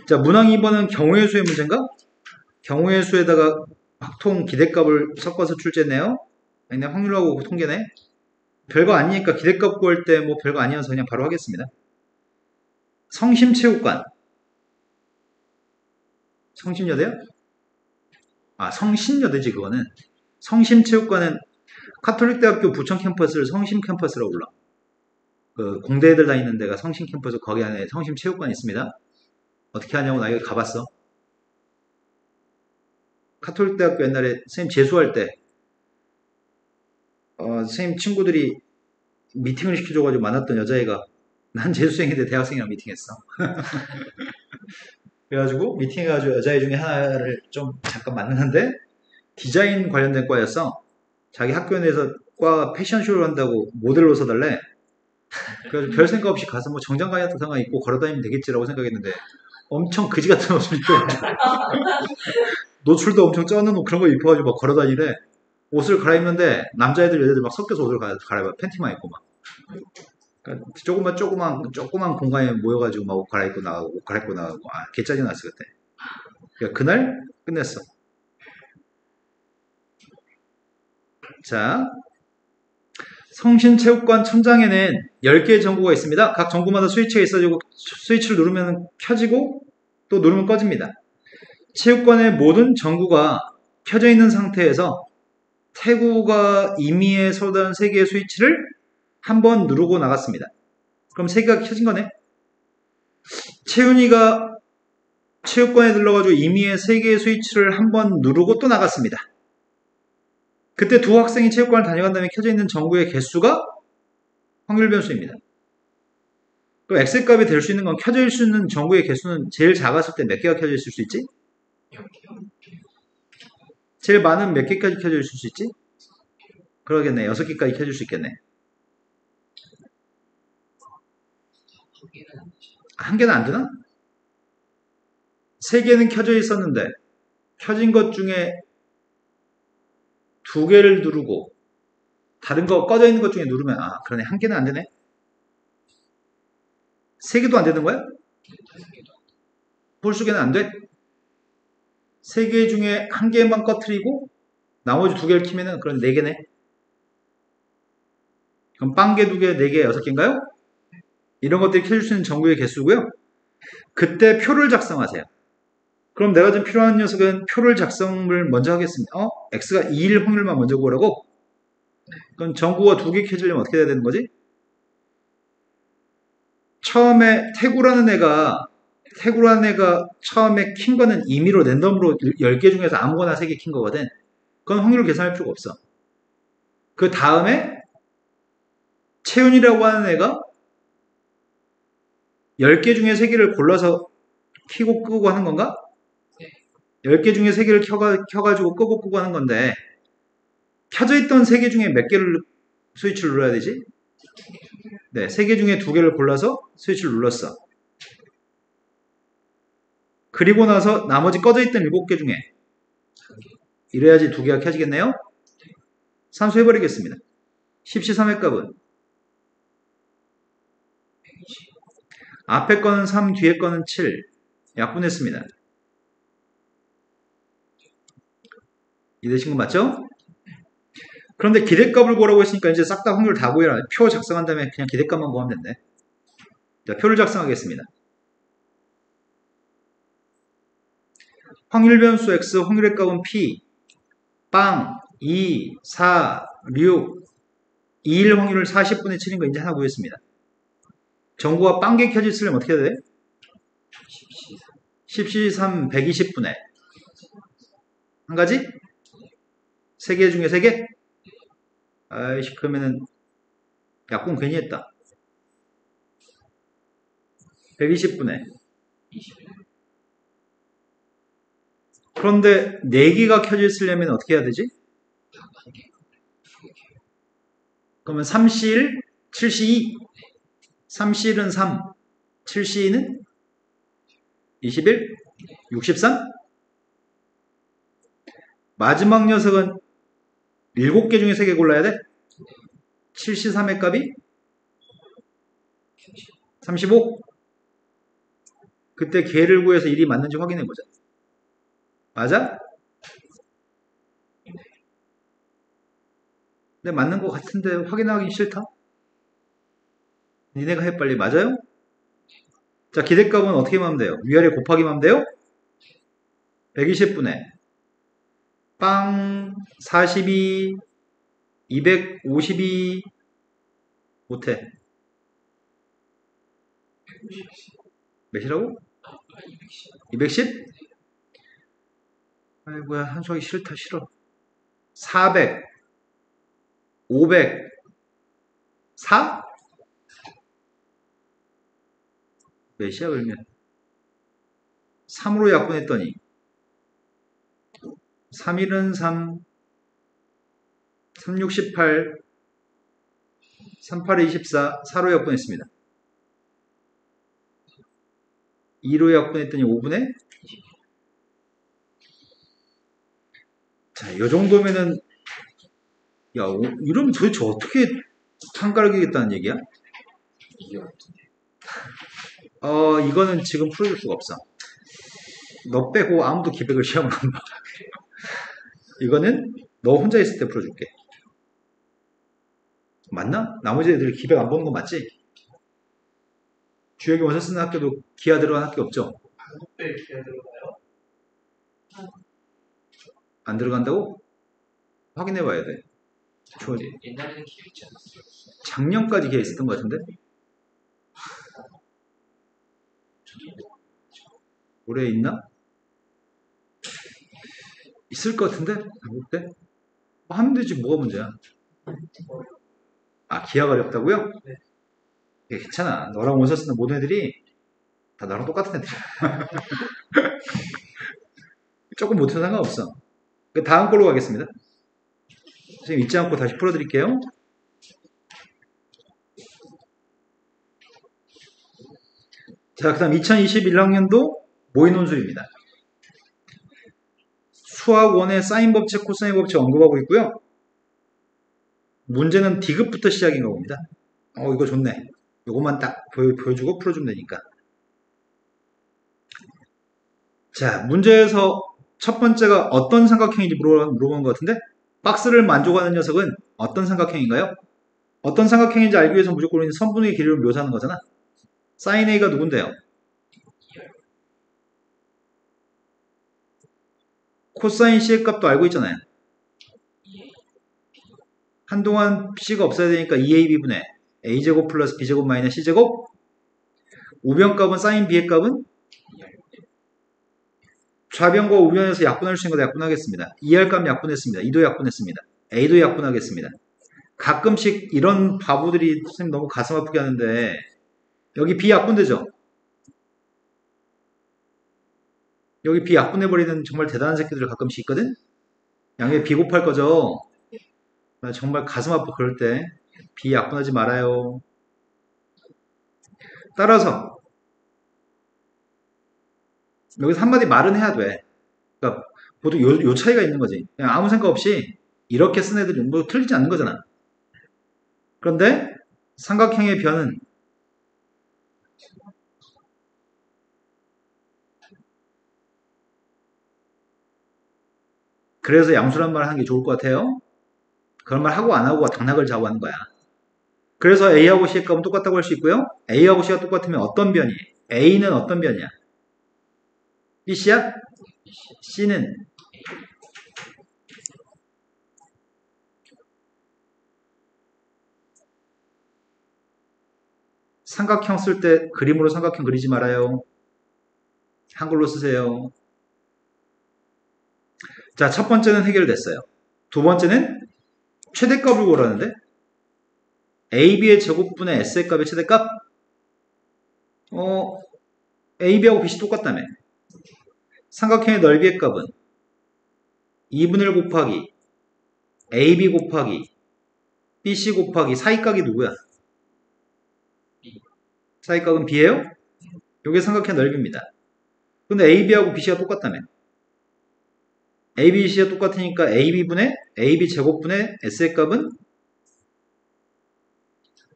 자, 문항 2번은 경우의 수의 문제인가? 경우의 수에다가 확통 기대값을 섞어서 출제했네요. 아니네, 확률하고 통계네. 별거 아니니까 기대값 구할 때 뭐 별거 아니어서 그냥 바로 하겠습니다. 성심체육관. 성심여대요? 아, 성신여대지 그거는. 성심체육관은 카톨릭대학교 부천 캠퍼스를 성심 캠퍼스라고 불러. 그 공대 애들 다니는 데가 성심 캠퍼스, 거기 안에 성심체육관이 있습니다. 어떻게 하냐고 나 여기 가봤어. 카톨릭대학교 옛날에 선생님 재수할 때 선생님 친구들이 미팅을 시켜줘가지고 만났던 여자애가 난 재수생인데 대학생이랑 미팅했어. 그래가지고 미팅해가지고 여자애 중에 하나를 좀 잠깐 만났는데 디자인 관련된 과였어. 자기 학교 내에서 과 패션쇼를 한다고 모델로 서달래. 그래서 별 생각 없이 가서 뭐 정장가위 같은 상관 입고 걸어다니면 되겠지라고 생각했는데 엄청 그지 같은 옷을 입고 노출도 엄청 쩌는 옷 그런 거 입어가지고 막 걸어다니래. 옷을 갈아입는데 남자애들 여자애들 막 섞여서 옷을 갈아입어. 팬티만 입고 막. 그러니까 조그만 공간에 모여가지고 막 옷 갈아입고 나가고 옷 갈아입고 나가고 개짜증 났어 그때. 그러니까 그날 끝냈어. 자, 성신체육관 천장에는 10개의 전구가 있습니다. 각 전구마다 스위치가 있어지고 스위치를 누르면 켜지고 또 누르면 꺼집니다. 체육관의 모든 전구가 켜져 있는 상태에서 태구가 임의에 서던 3개의 스위치를 한번 누르고 나갔습니다. 그럼 3개가 켜진 거네. 채윤이가 체육관에 들러가지고 임의의 3개의 스위치를 한번 누르고 또 나갔습니다. 그때 두 학생이 체육관을 다녀간 다음에 켜져 있는 전구의 개수가 확률 변수입니다. 그럼 X값이 될 수 있는 건 켜져 있을 수 있는 전구의 개수는 제일 작았을 때 몇 개가 켜져 있을 수 있지? 제일 많은 몇 개까지 켜져 있을 수 있지? 그러겠네. 6개까지 켜질 수 있겠네. 한 개는 안 되나? 3개는 켜져 있었는데 켜진 것 중에 2개를 누르고 다른 거 꺼져 있는 것 중에 누르면 그러네. 한 개는 안 되네. 3개도 안 되는 거야? 홀수개는 안 돼? 3개 중에 한 개만 꺼트리고 나머지 2개를 키면은 그럼 4개네. 그럼 빵개 2개, 4개, 6개인가요? 이런 것들이 켜질 수 있는 전구의 개수고요. 그때 표를 작성하세요. 그럼 내가 지금 필요한 녀석은 표를 작성을 먼저 하겠습니다. X가 2일 확률만 먼저 구하라고? 그럼 전구가 2개 켜지려면 어떻게 해야 되는 거지? 처음에 태구라는 애가 처음에 킨 거는 임의로 랜덤으로 10개 중에서 아무거나 3개 킨 거거든. 그건 확률을 계산할 필요가 없어. 그 다음에 채윤이라고 하는 애가 10개 중에 3개를 골라서 키고 끄고 하는 건가? 10개 중에 3개를 켜가지고 끄고 하는 건데 켜져 있던 3개 중에 몇 개를 스위치를 눌러야 되지? 네, 3개 중에 2개를 골라서 스위치를 눌렀어. 그리고 나서 나머지 꺼져 있던 7개 중에 이래야지 2개가 켜지겠네요? 산수해버리겠습니다. 10시3의 값은 앞에 거는 3, 뒤에 거는 7 약분했습니다. 이해되신 거 맞죠? 그런데 기대값을 구하라고 했으니까 이제 싹 다 확률 다 구해라. 표 작성한 다음에 그냥 기대값만 구하면 된대. 자, 표를 작성하겠습니다. 확률 변수 x, 확률의 값은 p, 빵, 2, 4, 6, 2일 확률을 40분의 7인 거 이제 하나 구했습니다. 전구가 빵개 켜져 있으려면 어떻게 해야 돼? 10시 3, 120분에 한 가지? 3개 중에 3개? 아이씨, 그러면은 약분 괜히 했다. 120분에 그런데 4개가 켜져 있으려면 어떻게 해야 되지? 그러면 3C1, 7C2. 3C1은 3, 7C2는 21, 63. 마지막 녀석은 7개 중에 3개 골라야 돼. 7C3의 값이 35. 그때 걔를 구해서 1이 맞는지 확인해보자. 맞아? 근데 맞는 것 같은데 확인하기 싫다? 니네가 해 빨리. 맞아요? 자, 기대값은 어떻게 하면 돼요? 위아래 곱하기만 하면 돼요? 120분의 빵 42, 252 못해. 몇이라고? 210? 아이고야, 한수하기 싫다, 싫어. 400, 500, 4? 몇이야, 그러면? 3으로 약분했더니 3일은 3, 368, 38에 24, 4로 약분했습니다. 2로 약분했더니 5분의? 자, 이 정도면은, 야, 이러면 도대체 어떻게 판가르기겠다는 얘기야?
이게 같은데.
이거는 지금 풀어줄 수가 없어. 너 빼고 아무도 기백을 시험을 안 봐. 이거는 너 혼자 있을 때 풀어줄게. 맞나? 나머지 애들 기백 안 보는 거 맞지? 주역이 원서 쓰는 학교도 기하 들어간 학교 없죠?
한국대 기아 들어가요?
안 들어간다고? 확인해 봐야 돼.
옛날에는 기회 있지 않았어요?
작년까지 기하 있었던 것 같은데? 올해 있나? 있을 것 같은데? 한국대? 하면 되지, 뭐가 문제야? 아, 기하가 어렵다고요?
네.
괜찮아. 너랑 원서 쓰는 모든 애들이 다 나랑 똑같은 애들이야. 조금 못해도 상관없어. 그 다음 걸로 가겠습니다. 선생님 잊지 않고 다시 풀어드릴게요. 자, 그 다음 2021학년도 모의 논술입니다. 수학 1의 사인 법칙, 코사인 법칙 언급하고 있고요. 문제는 디귿부터 시작인 거 봅니다. 이거 좋네. 이것만 딱 보여주고 풀어주면 되니까. 자, 문제에서 첫 번째가 어떤 삼각형인지 물어본 것 같은데, 박스를 만족하는 녀석은 어떤 삼각형인가요? 어떤 삼각형인지 알기 위해서 무조건 우리는 선분의 길이를 묘사하는 거잖아. 사인 A가 누군데요? 코사인 C의 값도 알고 있잖아요. 한동안 C가 없어야 되니까 2AB분의 A제곱 플러스 B제곱 마이너스 C제곱. 우변값은 사인 B의 값은 좌변과 우변에서 약분할 수 있는 거 약분하겠습니다. 2할 값 약분했습니다. 2도 약분했습니다. A도 약분하겠습니다. 가끔씩 이런 바보들이 선생님 너무 가슴 아프게 하는데 여기 B 약분되죠? 여기 B 약분해버리는 정말 대단한 새끼들 가끔씩 있거든? 양에 B 곱할 거죠? 나 정말 가슴 아프고 그럴 때 B 약분하지 말아요. 따라서 여기서 한마디 말은 해야 돼. 그러니까 보통 요 차이가 있는 거지. 그냥 아무 생각 없이 이렇게 쓴 애들은 뭐 틀리지 않는 거잖아. 그런데 삼각형의 변은 그래서 양수란 말 하는 게 좋을 것 같아요. 그런 말 하고 안 하고가 당락을 좌우하는 거야. 그래서 A하고 C의 값은 똑같다고 할 수 있고요. A하고 C가 똑같으면 어떤 변이? A는 어떤 변이야? BC야? C는 삼각형 쓸 때 그림으로 삼각형 그리지 말아요. 한글로 쓰세요. 자, 첫 번째는 해결됐어요. 두 번째는 최대값을 구하라는데 AB의 제곱분의 S의 값의 최대값? AB하고 BC 똑같다며. 삼각형의 넓이의 값은 2분의 1 곱하기 AB 곱하기 BC 곱하기 사이각이 누구야? 사이각은 B예요? 요게 삼각형 넓이입니다. 근데 AB하고 BC가 똑같다며. AB, BC가 똑같으니까 AB분의 AB 제곱분의 S의 값은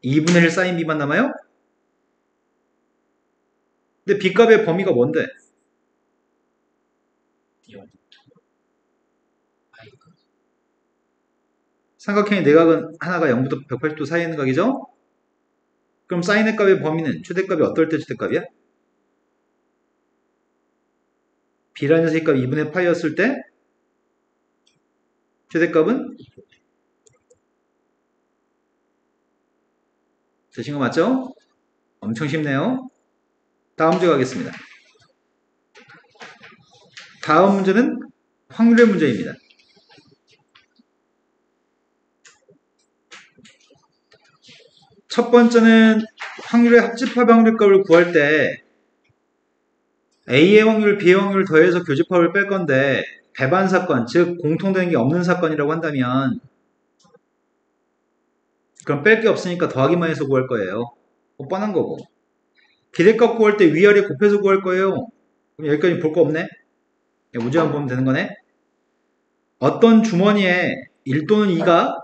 2분의 1 사인 B만 남아요? 근데 B값의 범위가 뭔데? 삼각형의 내각은 하나가 0부터 180도 사이에 있는 각이죠? 그럼 사인의 값의 범위는 최대값이 어떨 때 최대값이야? B라는 녀석의 값이 2분의 파이였을 때 최대값은? 되신 거 맞죠? 엄청 쉽네요. 다음 문제 가겠습니다. 다음 문제는 확률의 문제입니다. 첫 번째는 확률의 합집합 확률값을 구할 때 A의 확률, B의 확률을 더해서 교집합을 뺄 건데 배반 사건, 즉 공통되는 게 없는 사건이라고 한다면 그럼 뺄 게 없으니까 더하기만 해서 구할 거예요. 뻔한 거고. 기대값 구할 때 위아래 곱해서 구할 거예요. 그럼 여기까지 볼 거 없네? 문제만 보면 되는 거네. 어떤 주머니에 1 또는 2가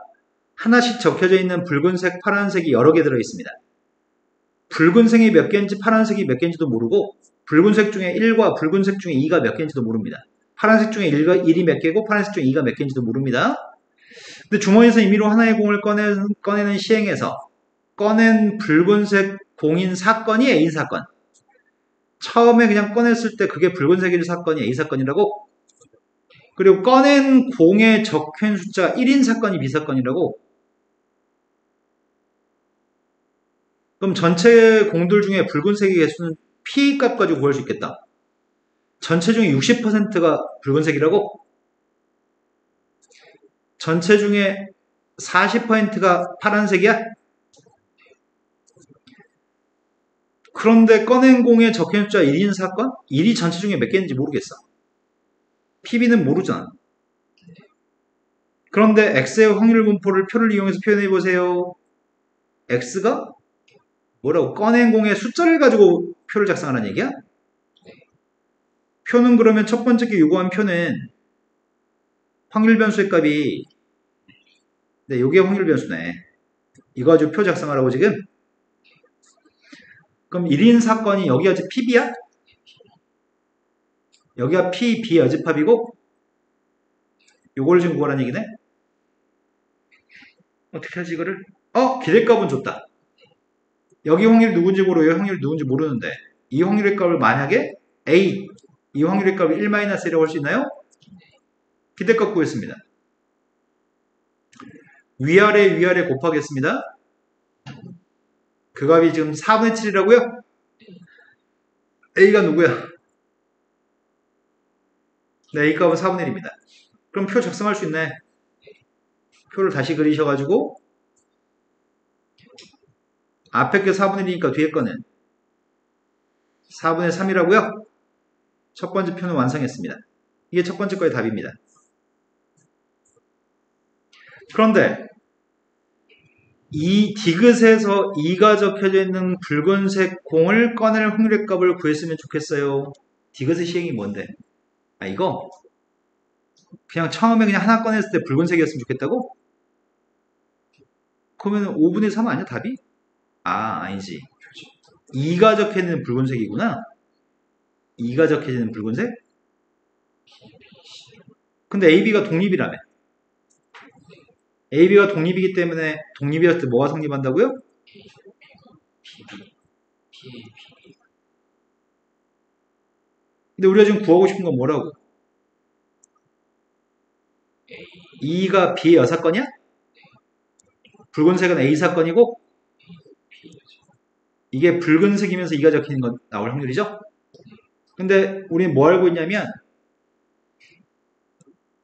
하나씩 적혀져 있는 붉은색, 파란색이 여러 개 들어있습니다. 붉은색이 몇 개인지 파란색이 몇 개인지도 모르고 붉은색 중에 1과 붉은색 중에 2가 몇 개인지도 모릅니다. 파란색 중에 1이 몇 개고 파란색 중에 2가 몇 개인지도 모릅니다. 근데 주머니에서 임의로 하나의 공을 꺼내는 시행에서 꺼낸 붉은색 공인 사건이 A 사건. 처음에 그냥 꺼냈을 때 그게 붉은색일 사건이 A 사건이라고. 그리고 꺼낸 공에 적힌 숫자가 1인 사건이 B 사건이라고. 그럼 전체 공들 중에 붉은색의 개수는 P 값 가지고 구할 수 있겠다. 전체 중에 60%가 붉은색이라고? 전체 중에 40%가 파란색이야? 그런데 꺼낸 공에 적힌 숫자 1인 사건? 1이 전체 중에 몇 개인지 모르겠어. PB는 모르잖아. 그런데 X의 확률 분포를 표를 이용해서 표현해보세요. X가 뭐라고? 꺼낸 공의 숫자를 가지고 표를 작성하라는 얘기야? 표는 그러면 첫 번째 게 요구한 표는 확률 변수의 값이 네, 요게 확률 변수네. 이거 가지고 표 작성하라고 지금? 그럼 1인 사건이 여기가 지금 PB야? 여기가 P, B 여집합이고 요걸 지금 구하라는 얘기네? 어떻게 하지 이거를? 기대값은 줬다. 여기 확률이 누군지 모르고 여기 확률이 누군지 모르는데 이 확률의 값을 만약에 A, 이 확률의 값이 1-A라고 할 수 있나요? 기대값 구했습니다. 위아래 곱하겠습니다. 그 값이 지금 4분의 7이라고요? A가 누구야? 네, A 값은 4분의 1입니다. 그럼 표 작성할 수 있네. 표를 다시 그리셔가지고 앞에 게 4분의 1이니까 뒤에 거는 4분의 3이라고요? 첫 번째 표는 완성했습니다. 이게 첫 번째 거의 답입니다. 그런데 이 디귿에서 2가 적혀져 있는 붉은색 공을 꺼낼 확률의 값을 구했으면 좋겠어요. 디귿의 시행이 뭔데? 이거? 그냥 처음에 그냥 하나 꺼냈을 때 붉은색이었으면 좋겠다고? 그러면 5분의 3 아니야 답이? 아니지. 2가 적혀있는 붉은색이구나. 2가 적혀있는 붉은색? 근데 AB가 독립이라며. AB가 독립이기 때문에 독립이었을 때 뭐가 성립한다고요? 근데 우리가 지금 구하고 싶은 건 뭐라고? 2가 B의 여사건이야? 붉은색은 A 사건이고 이게 붉은색이면서 2가 적히는 건 나올 확률이죠? 근데 우리는 뭐 알고 있냐면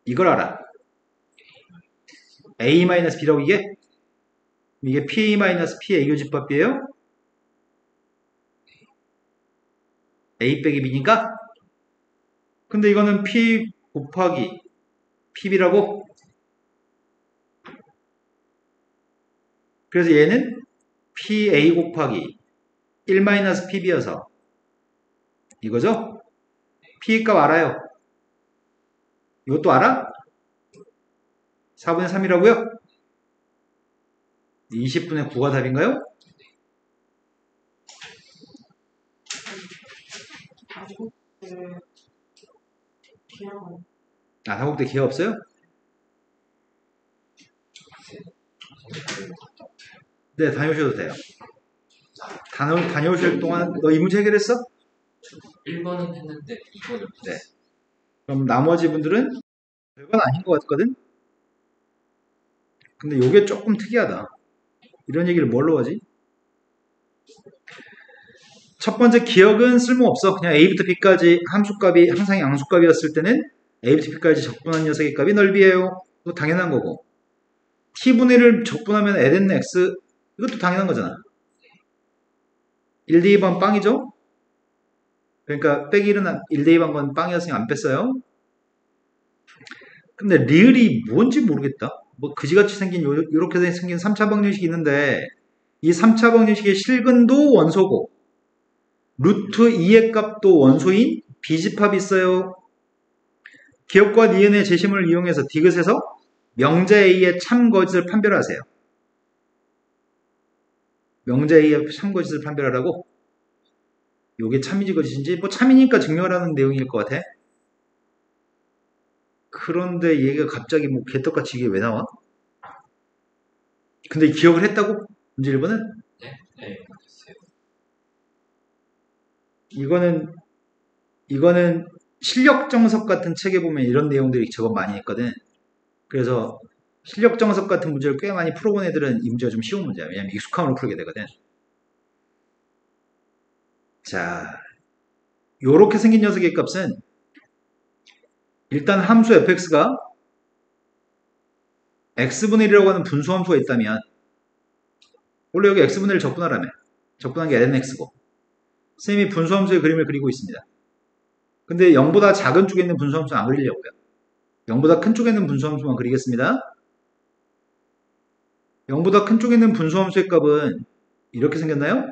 이걸 알아. A-B라고 이게 P-P의 A교집합이에요? A 빼기 B니까? 근데 이거는 P 곱하기 PB라고? 그래서 얘는 PA 곱하기 1-PB여서 이거죠? P 값 알아요? 이것도 알아? 4분의 3이라고요? 20분의 9가 답인가요? 아, 사국대 기회 없어요? 네, 다녀오셔도 돼요. 다녀오실 동안 너 이 문제 해결했어?
1번은 했는데 2번은
네. 그럼 나머지 분들은 별건 아닌 것 같거든? 근데 요게 조금 특이하다. 이런 얘기를 뭘로 하지? 첫 번째 기억은 쓸모없어. 그냥 A부터 B까지 함수값이 항상 양수값이었을 때는 A부터 B까지 적분한 녀석의 값이 넓이에요. 이거 당연한 거고. T분의 1을 적분하면 lnx 이것도 당연한 거잖아. 1대2번 빵이죠? 그러니까 빼기 1은 1대2번 건 빵이었으니 안 뺐어요. 근데 리을이 뭔지 모르겠다. 뭐 그지같이 생긴 요렇게 생긴 3차 방정식이 있는데 이 3차 방정식의 실근도 원소고 루트 2의 값도 원소인 비집합이 있어요. 기억과 니은의 재심을 이용해서 디귿에서 명제 A의 참거짓을 판별하세요. 명제 A의 참거짓을 판별하라고? 요게 참이지 거짓인지 뭐 참이니까 증명하라는 내용일 것 같아. 그런데 얘가 갑자기 뭐 개떡같이 이게 왜 나와? 근데 기억을 했다고? 문제 1번은?
네? 네, 됐어요.
이거는 실력정석 같은 책에 보면 이런 내용들이 제법 많이 있거든. 그래서 실력정석 같은 문제를 꽤 많이 풀어본 애들은 이 문제가 좀 쉬운 문제야. 왜냐면 익숙함으로 풀게 되거든. 자, 요렇게 생긴 녀석의 값은 일단 함수 fx가 x분의 1이라고 하는 분수함수가 있다면 원래 여기 x분의 1 적분하라며. 적분한 게 lnx고 선생님이 분수함수의 그림을 그리고 있습니다. 근데 0보다 작은 쪽에 있는 분수함수는 안 그리려고요. 0보다 큰 쪽에 있는 분수함수만 그리겠습니다. 0보다 큰 쪽에 있는 분수함수의 값은 이렇게 생겼나요?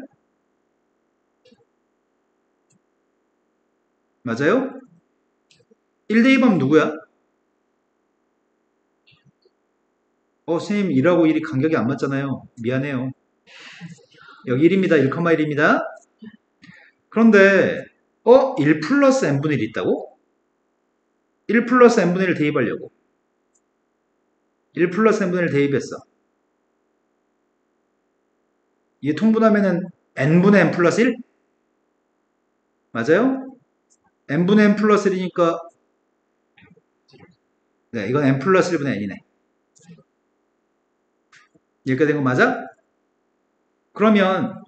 맞아요? 1대2번 누구야? 선생님 1하고 1이 간격이 안 맞잖아요. 미안해요. 여기 1입니다. 1,1입니다. 그런데 1 플러스 n분의 1이 있다고? 1 플러스 n분의 1 대입하려고 1 플러스 n분의 1 대입했어. 이게 통분하면은 n분의 n 플러스 1? 맞아요? n분의 n 플러스 1이니까 네, 이건 n 플러스 1분의 n이네. 여기까지 된 거 맞아? 그러면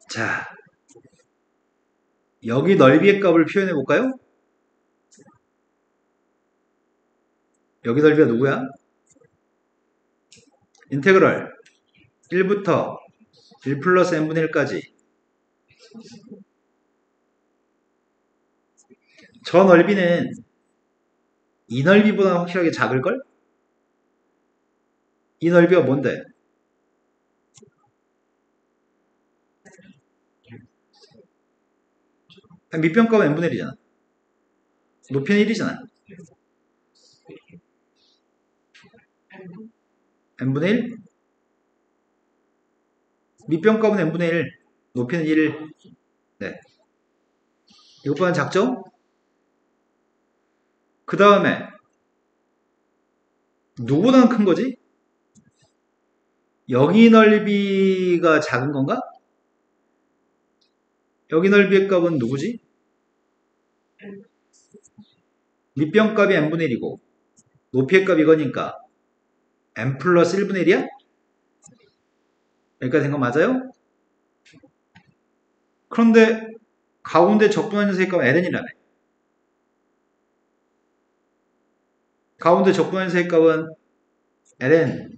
자 여기 넓이의 값을 표현해 볼까요? 여기 넓이가 누구야? 인테그럴 1부터 1 플러스 n분의 1까지 저 넓이는 이 넓이보다 확실하게 작을걸? 이 넓이가 뭔데? 밑변값은 n분의 1이잖아. 높이는 1이잖아. n분의 1? 밑변값은 n분의 1, 높이는 1. 네. 이것보다는 작죠? 그 다음에 누구보다는 큰 거지? 여기 넓이가 작은 건가? 여기 넓이의 값은 누구지? 밑변값이 n분의 1이고 높이의 값이 이거니까 n 플러스 1분의 1이야? 여기까지 된 거 맞아요? 그런데 가운데 적분한 녀석의 값은 ln이라며. 가운데 적분한 녀석의 값은 ln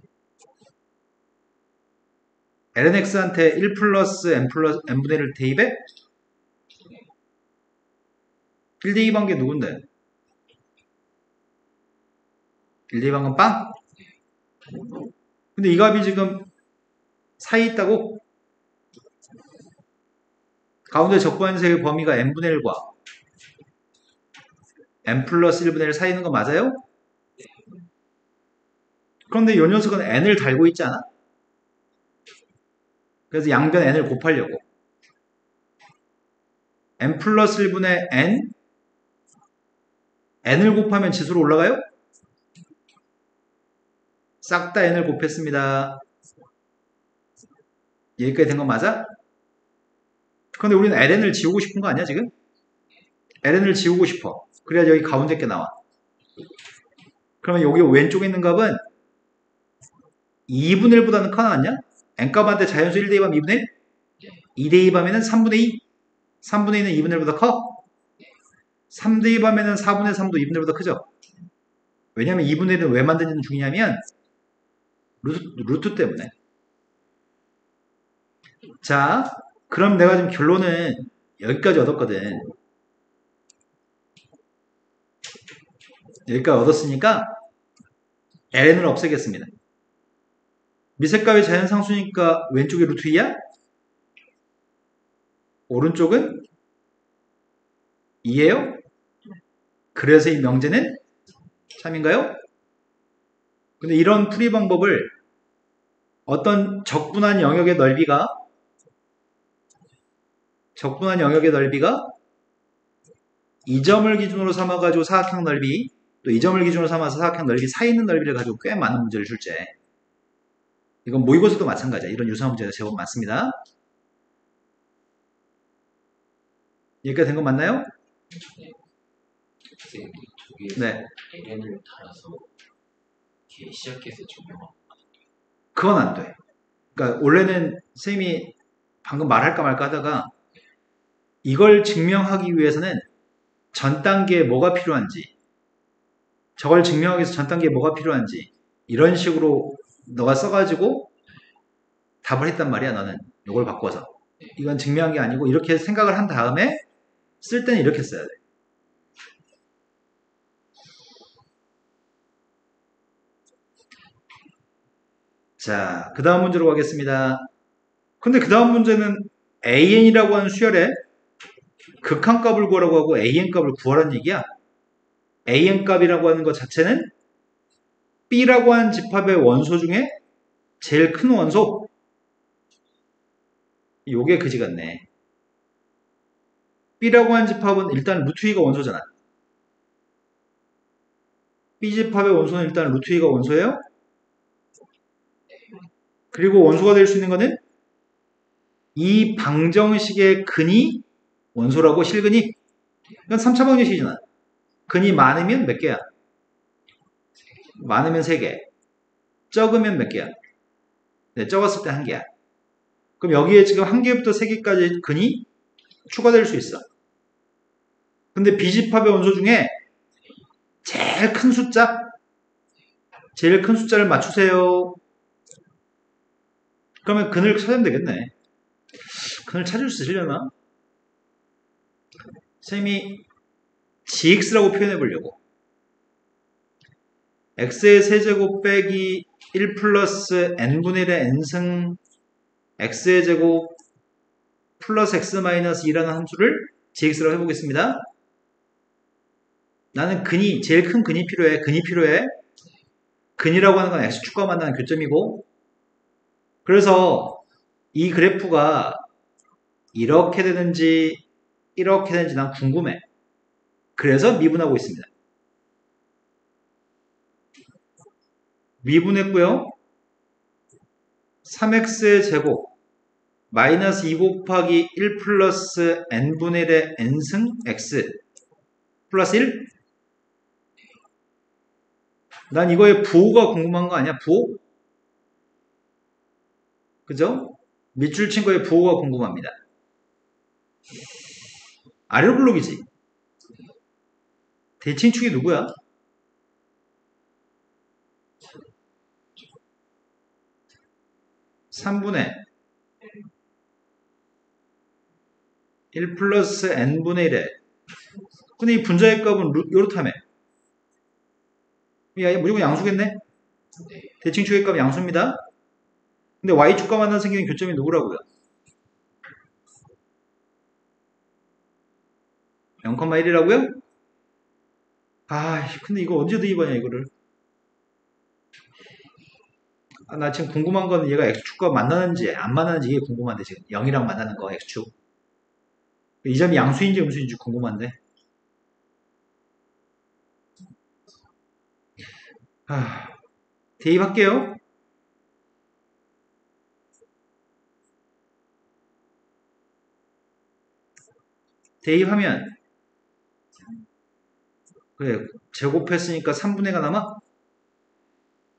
lnx한테 1 플러스 n분의 1을 대입해? 1대2 관계 누군데? 1 더하기 방은 빵? 근데 이 값이 지금 사이에 있다고? 가운데 적분한색의 범위가 n분의 1과 n 플러스 1분의 1 사이에 있는 거 맞아요? 그런데 이 녀석은 n을 달고 있지 않아? 그래서 양변 n을 곱하려고 n 플러스 1분의 n n을 곱하면 지수로 올라가요? 싹 다 n을 곱했습니다. 여기까지 된 거 맞아? 그런데 우리는 ln을 지우고 싶은 거 아니야 지금? ln을 지우고 싶어. 그래야 여기 가운데 게 나와. 그러면 여기 왼쪽에 있는 값은 2분의 1보다는 커 나왔냐? n값한테 자연수 1 대입하면 2분의 1? 2 대입하면 3분의 2? 3분의 2는 2분의 1보다 커? 3 대입하면 4분의 3도 2분의 1보다 크죠? 왜냐면 2분의 1은 왜 만드는 중이냐면 루트 때문에. 자, 그럼 내가 지금 결론은 여기까지 얻었거든. 여기까지 얻었으니까 ln을 없애겠습니다. 미세값이 자연상수니까 왼쪽이 루트 2야? 오른쪽은 2예요? 그래서 이 명제는 참인가요? 근데 이런 풀이 방법을 어떤 적분한 영역의 넓이가 이 점을 기준으로 삼아가지고 사각형 넓이 또 이 점을 기준으로 삼아서 사각형 넓이 사이 있는 넓이를 가지고 꽤 많은 문제를 출제. 이건 모의고사도 마찬가지야. 이런 유사한 문제가 제법 많습니다. 여기까지 된 거 맞나요?
선생님 저기에
네.
ln을 달아서 뒤에 시작해서 적용하고
그건 안 돼. 그러니까 원래는 쌤이 방금 말할까 말까 하다가 이걸 증명하기 위해서는 전 단계에 뭐가 필요한지 저걸 증명하기 위해서 전 단계에 뭐가 필요한지 이런 식으로 너가 써가지고 답을 했단 말이야. 너는 이걸 바꿔서 이건 증명한 게 아니고 이렇게 생각을 한 다음에 쓸 때는 이렇게 써야 돼. 자, 그 다음 문제로 가겠습니다. 근데 그 다음 문제는 an이라고 하는 수열에 극한값을 구하라고 하고 an값을 구하라는 얘기야. an값이라고 하는 것 자체는 b라고 하는 집합의 원소 중에 제일 큰 원소. 요게 그지 같네. b라고 하는 집합은 일단 루트 2가 원소잖아. b집합의 원소는 일단 루트 2가 원소예요. 그리고 원소가 될 수 있는 거는 이 방정식의 근이 원소라고 실근이. 이건 3차 방정식이잖아. 근이 많으면 몇 개야? 많으면 3개. 적으면 몇 개야? 네, 적었을 때 1개야. 그럼 여기에 지금 1개부터 3개까지 근이 추가될 수 있어. 근데 B집합의 원소 중에 제일 큰 숫자를 맞추세요. 그러면 근을 찾으면 되겠네. 근을 찾을 수 있으려나? 쌤이 gx라고 표현해 보려고. x의 세제곱 빼기 1 플러스 n분의 1의 n승 x의 제곱 플러스 x 마이너스 2라는 함수를 gx라고 해보겠습니다. 나는 근이 제일 큰 근이 필요해. 근이라고 하는 건 x축과 만나는 교점이고, 그래서 이 그래프가 이렇게 되는지 이렇게 되는지 난 궁금해. 그래서 미분하고 있습니다. 미분했고요. 3x의 제곱 마이너스 2 곱하기 1 플러스 n분의 1의 n승 x 플러스 1? 난 이거의 부호가 궁금한 거 아니야? 부호? 그죠? 밑줄 친 거의 부호가 궁금합니다. 아래로 블록이지. 대칭축이 누구야? (3분의) 1 플러스 n분의 1에 근데 이 분자의 값은 요렇다며. 야, 무조건 양수겠네?
네.
대칭 추계값 양수입니다. 근데 y축과 만나서 생기는 교점이 누구라고요? 0,1이라고요? 아, 근데 이거 언제 대입하냐 이거를. 아, 나 지금 궁금한 거는 얘가 x축과 만나는지 안 만나는지 이게 궁금한데 지금 0이랑 만나는 거 x축. 이 점이 양수인지 음수인지 궁금한데. 아, 대입할게요. 대입하면 그래 제곱했으니까 3분의 가 남아?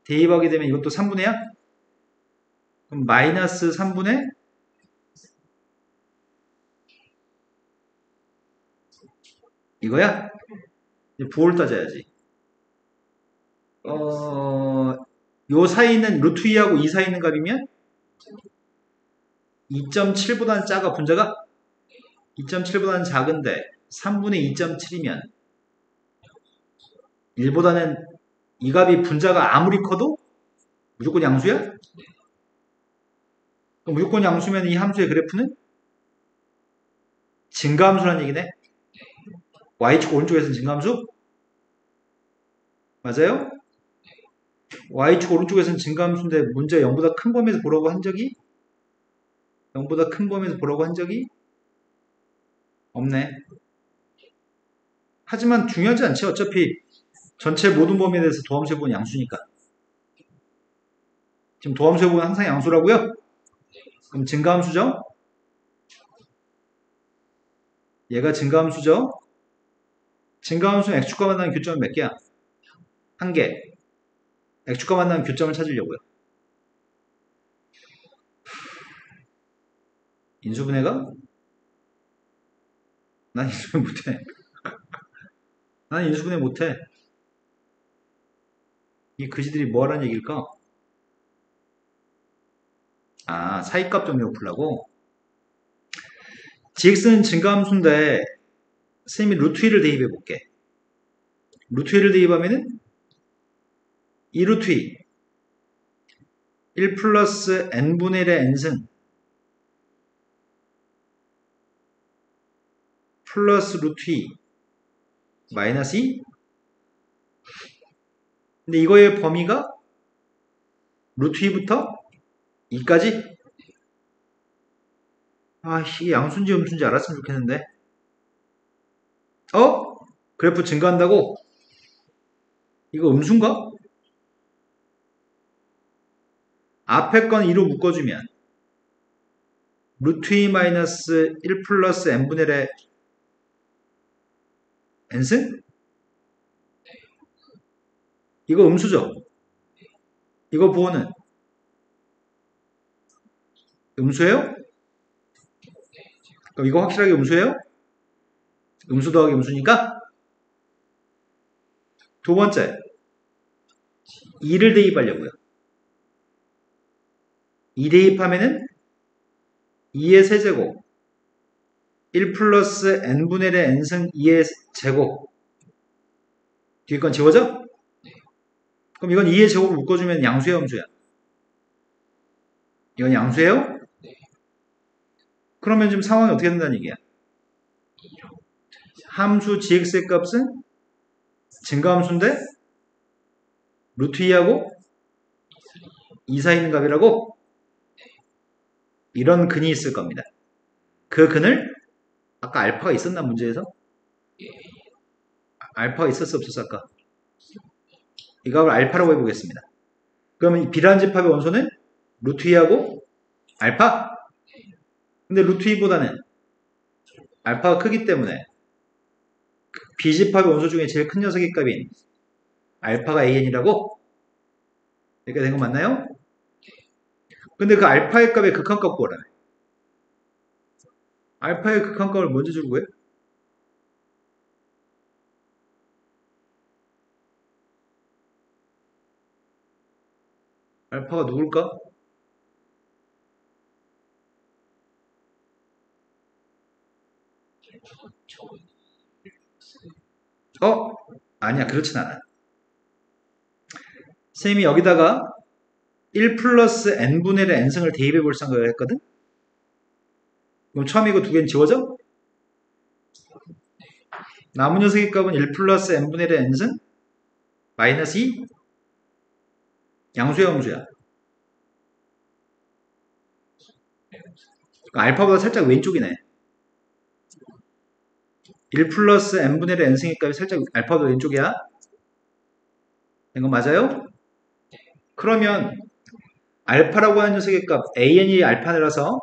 대입하게 되면 이것도 3분의야? 그럼 마이너스 3분의 이거야? 이제 부호를 따져야지. 요 사이는 루트 2하고 2 사이 있는 값이면 2.7보다는 작아 분자가? 2.7보다는 작은데 3분의 2.7이면 1보다는 이 값이 분자가 아무리 커도 무조건 양수야? 그럼 무조건 양수면 이 함수의 그래프는 증가함수라는 얘기네. y축 오른쪽에서는 증가함수? 맞아요? y축 오른쪽에서는 증가함수인데 문제 0보다 큰 범위에서 보라고 한 적이? 0보다 큰 범위에서 보라고 한 적이? 없네. 하지만 중요하지 않지. 어차피 전체 모든 범위에 대해서 도함수해보는 양수니까. 지금 도함수해보는 항상 양수라고요? 그럼 증가함수죠? 얘가 증가함수죠? 증가함수는 x축과 만나는 교점은 몇 개야? 한 개. x축과 만나는 교점을 찾으려고요. 인수분해가? 난 인수분해 못해. 난 인수분해 못해. 이 그지들이 뭐 하라는 얘기일까? 아, 사이값 정리로 풀라고? gx는 증가함수인데 선생님이 루트 2를 대입해 볼게. 루트 2를 대입하면은 2 루트 2 1 플러스 n분의 1의 n승 플러스 루트 2 마이너스 2. 근데 이거의 범위가 루트 2부터 2까지? 아, 이게 양수인지 음수인지 알았으면 좋겠는데. 그래프 증가한다고? 이거 음수인가? 앞에 건 2로 묶어주면 루트 2 마이너스 1 플러스 n분의 1의 n승? 이거 음수죠? 이거 부호는 음수예요? 그럼 이거 확실하게 음수예요? 음수 더하기 음수니까? 두 번째 2를 대입하려고요. 2 대입하면은 2의 세제곱 1 플러스 n분의 1의 n승 2의 제곱 뒤에 건 지워져? 그럼 이건 2의 제곱을 묶어주면 양수예요 음수야? 이건 양수예요? 그러면 지금 상황이 어떻게 된다는 얘기야? 함수 gx의 값은 증가함수인데 루트 2하고 2 사이 있는 값이라고? 이런 근이 있을 겁니다. 그 근을 아까 알파가 있었나 문제에서? 알파가 있었어 없었어 아까? 이 값을 알파라고 해보겠습니다. 그러면 이 비란집합의 원소는 루트 2하고 알파? 근데 루트 2보다는 알파가 크기 때문에 비집합의 원소 중에 제일 큰 녀석의 값인 알파가 an이라고? 이렇게 된 거 맞나요? 근데 그 알파의 값의 극한값 구하라며. 알파의 극한값을 먼저 줄 거예요? 알파가 누굴까? 아니야 그렇진 않아. 선생님이 여기다가 1 플러스 n분의 1의 n승을 대입해 볼 생각을 했거든? 그럼 처음 이거 두 개는 지워져? 남은 녀석의 값은 1 플러스 n분의 1의 n승 마이너스 2 양수야 음수야? 알파보다 살짝 왼쪽이네. 1 플러스 n분의 1의 n승의 값이 살짝 알파보다 왼쪽이야? 이거 맞아요? 그러면 알파라고 하는 녀석의 값 an이 알파라서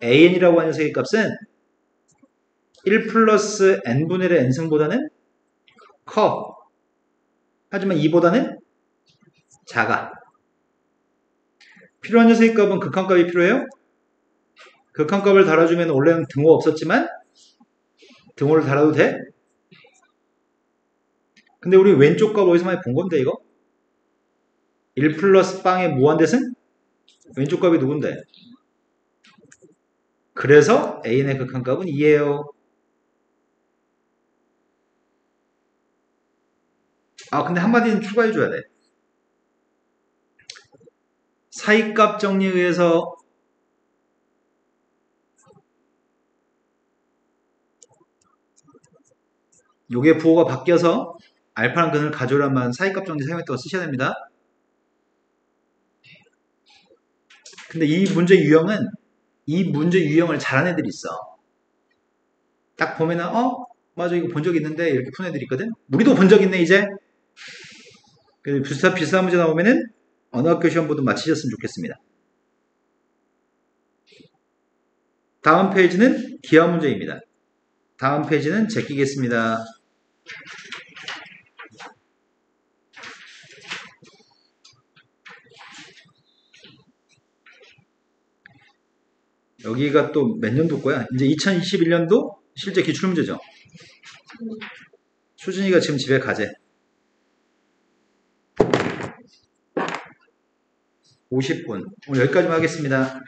an이라고 하는 녀석의 값은 1 플러스 n분의 1의 n승보다는 커. 하지만 2보다는 작아. 필요한 녀석의 값은 극한값이 필요해요? 극한값을 달아주면 원래는 등호 없었지만 등호를 달아도 돼? 근데 우리 왼쪽 값 어디서 많이 본 건데 이거? 1 플러스 빵의 무한대승? 왼쪽 값이 누군데? 그래서 an의 극한값은 2예요. 아 근데 한마디는 추가해줘야 돼. 사이값 정리에 의해서 요게 부호가 바뀌어서 알파랑 근을 가져오려면 사이값 정리 사용했다고 쓰셔야 됩니다. 근데 이 문제 유형을 잘하는 애들이 있어. 딱 보면은 맞아 이거 본 적 있는데 이렇게 푼 애들이 있거든. 우리도 본 적 있네 이제. 그래서 비슷한 문제 나오면은 어느 학교 시험 보든 맞히셨으면 좋겠습니다. 다음 페이지는 기하 문제입니다. 다음 페이지는 제끼겠습니다. 여기가 또 몇 년도 거야? 이제 2021년도 실제 기출문제죠. 수진이가 지금 집에 가재. 50분. 오늘 여기까지만 하겠습니다.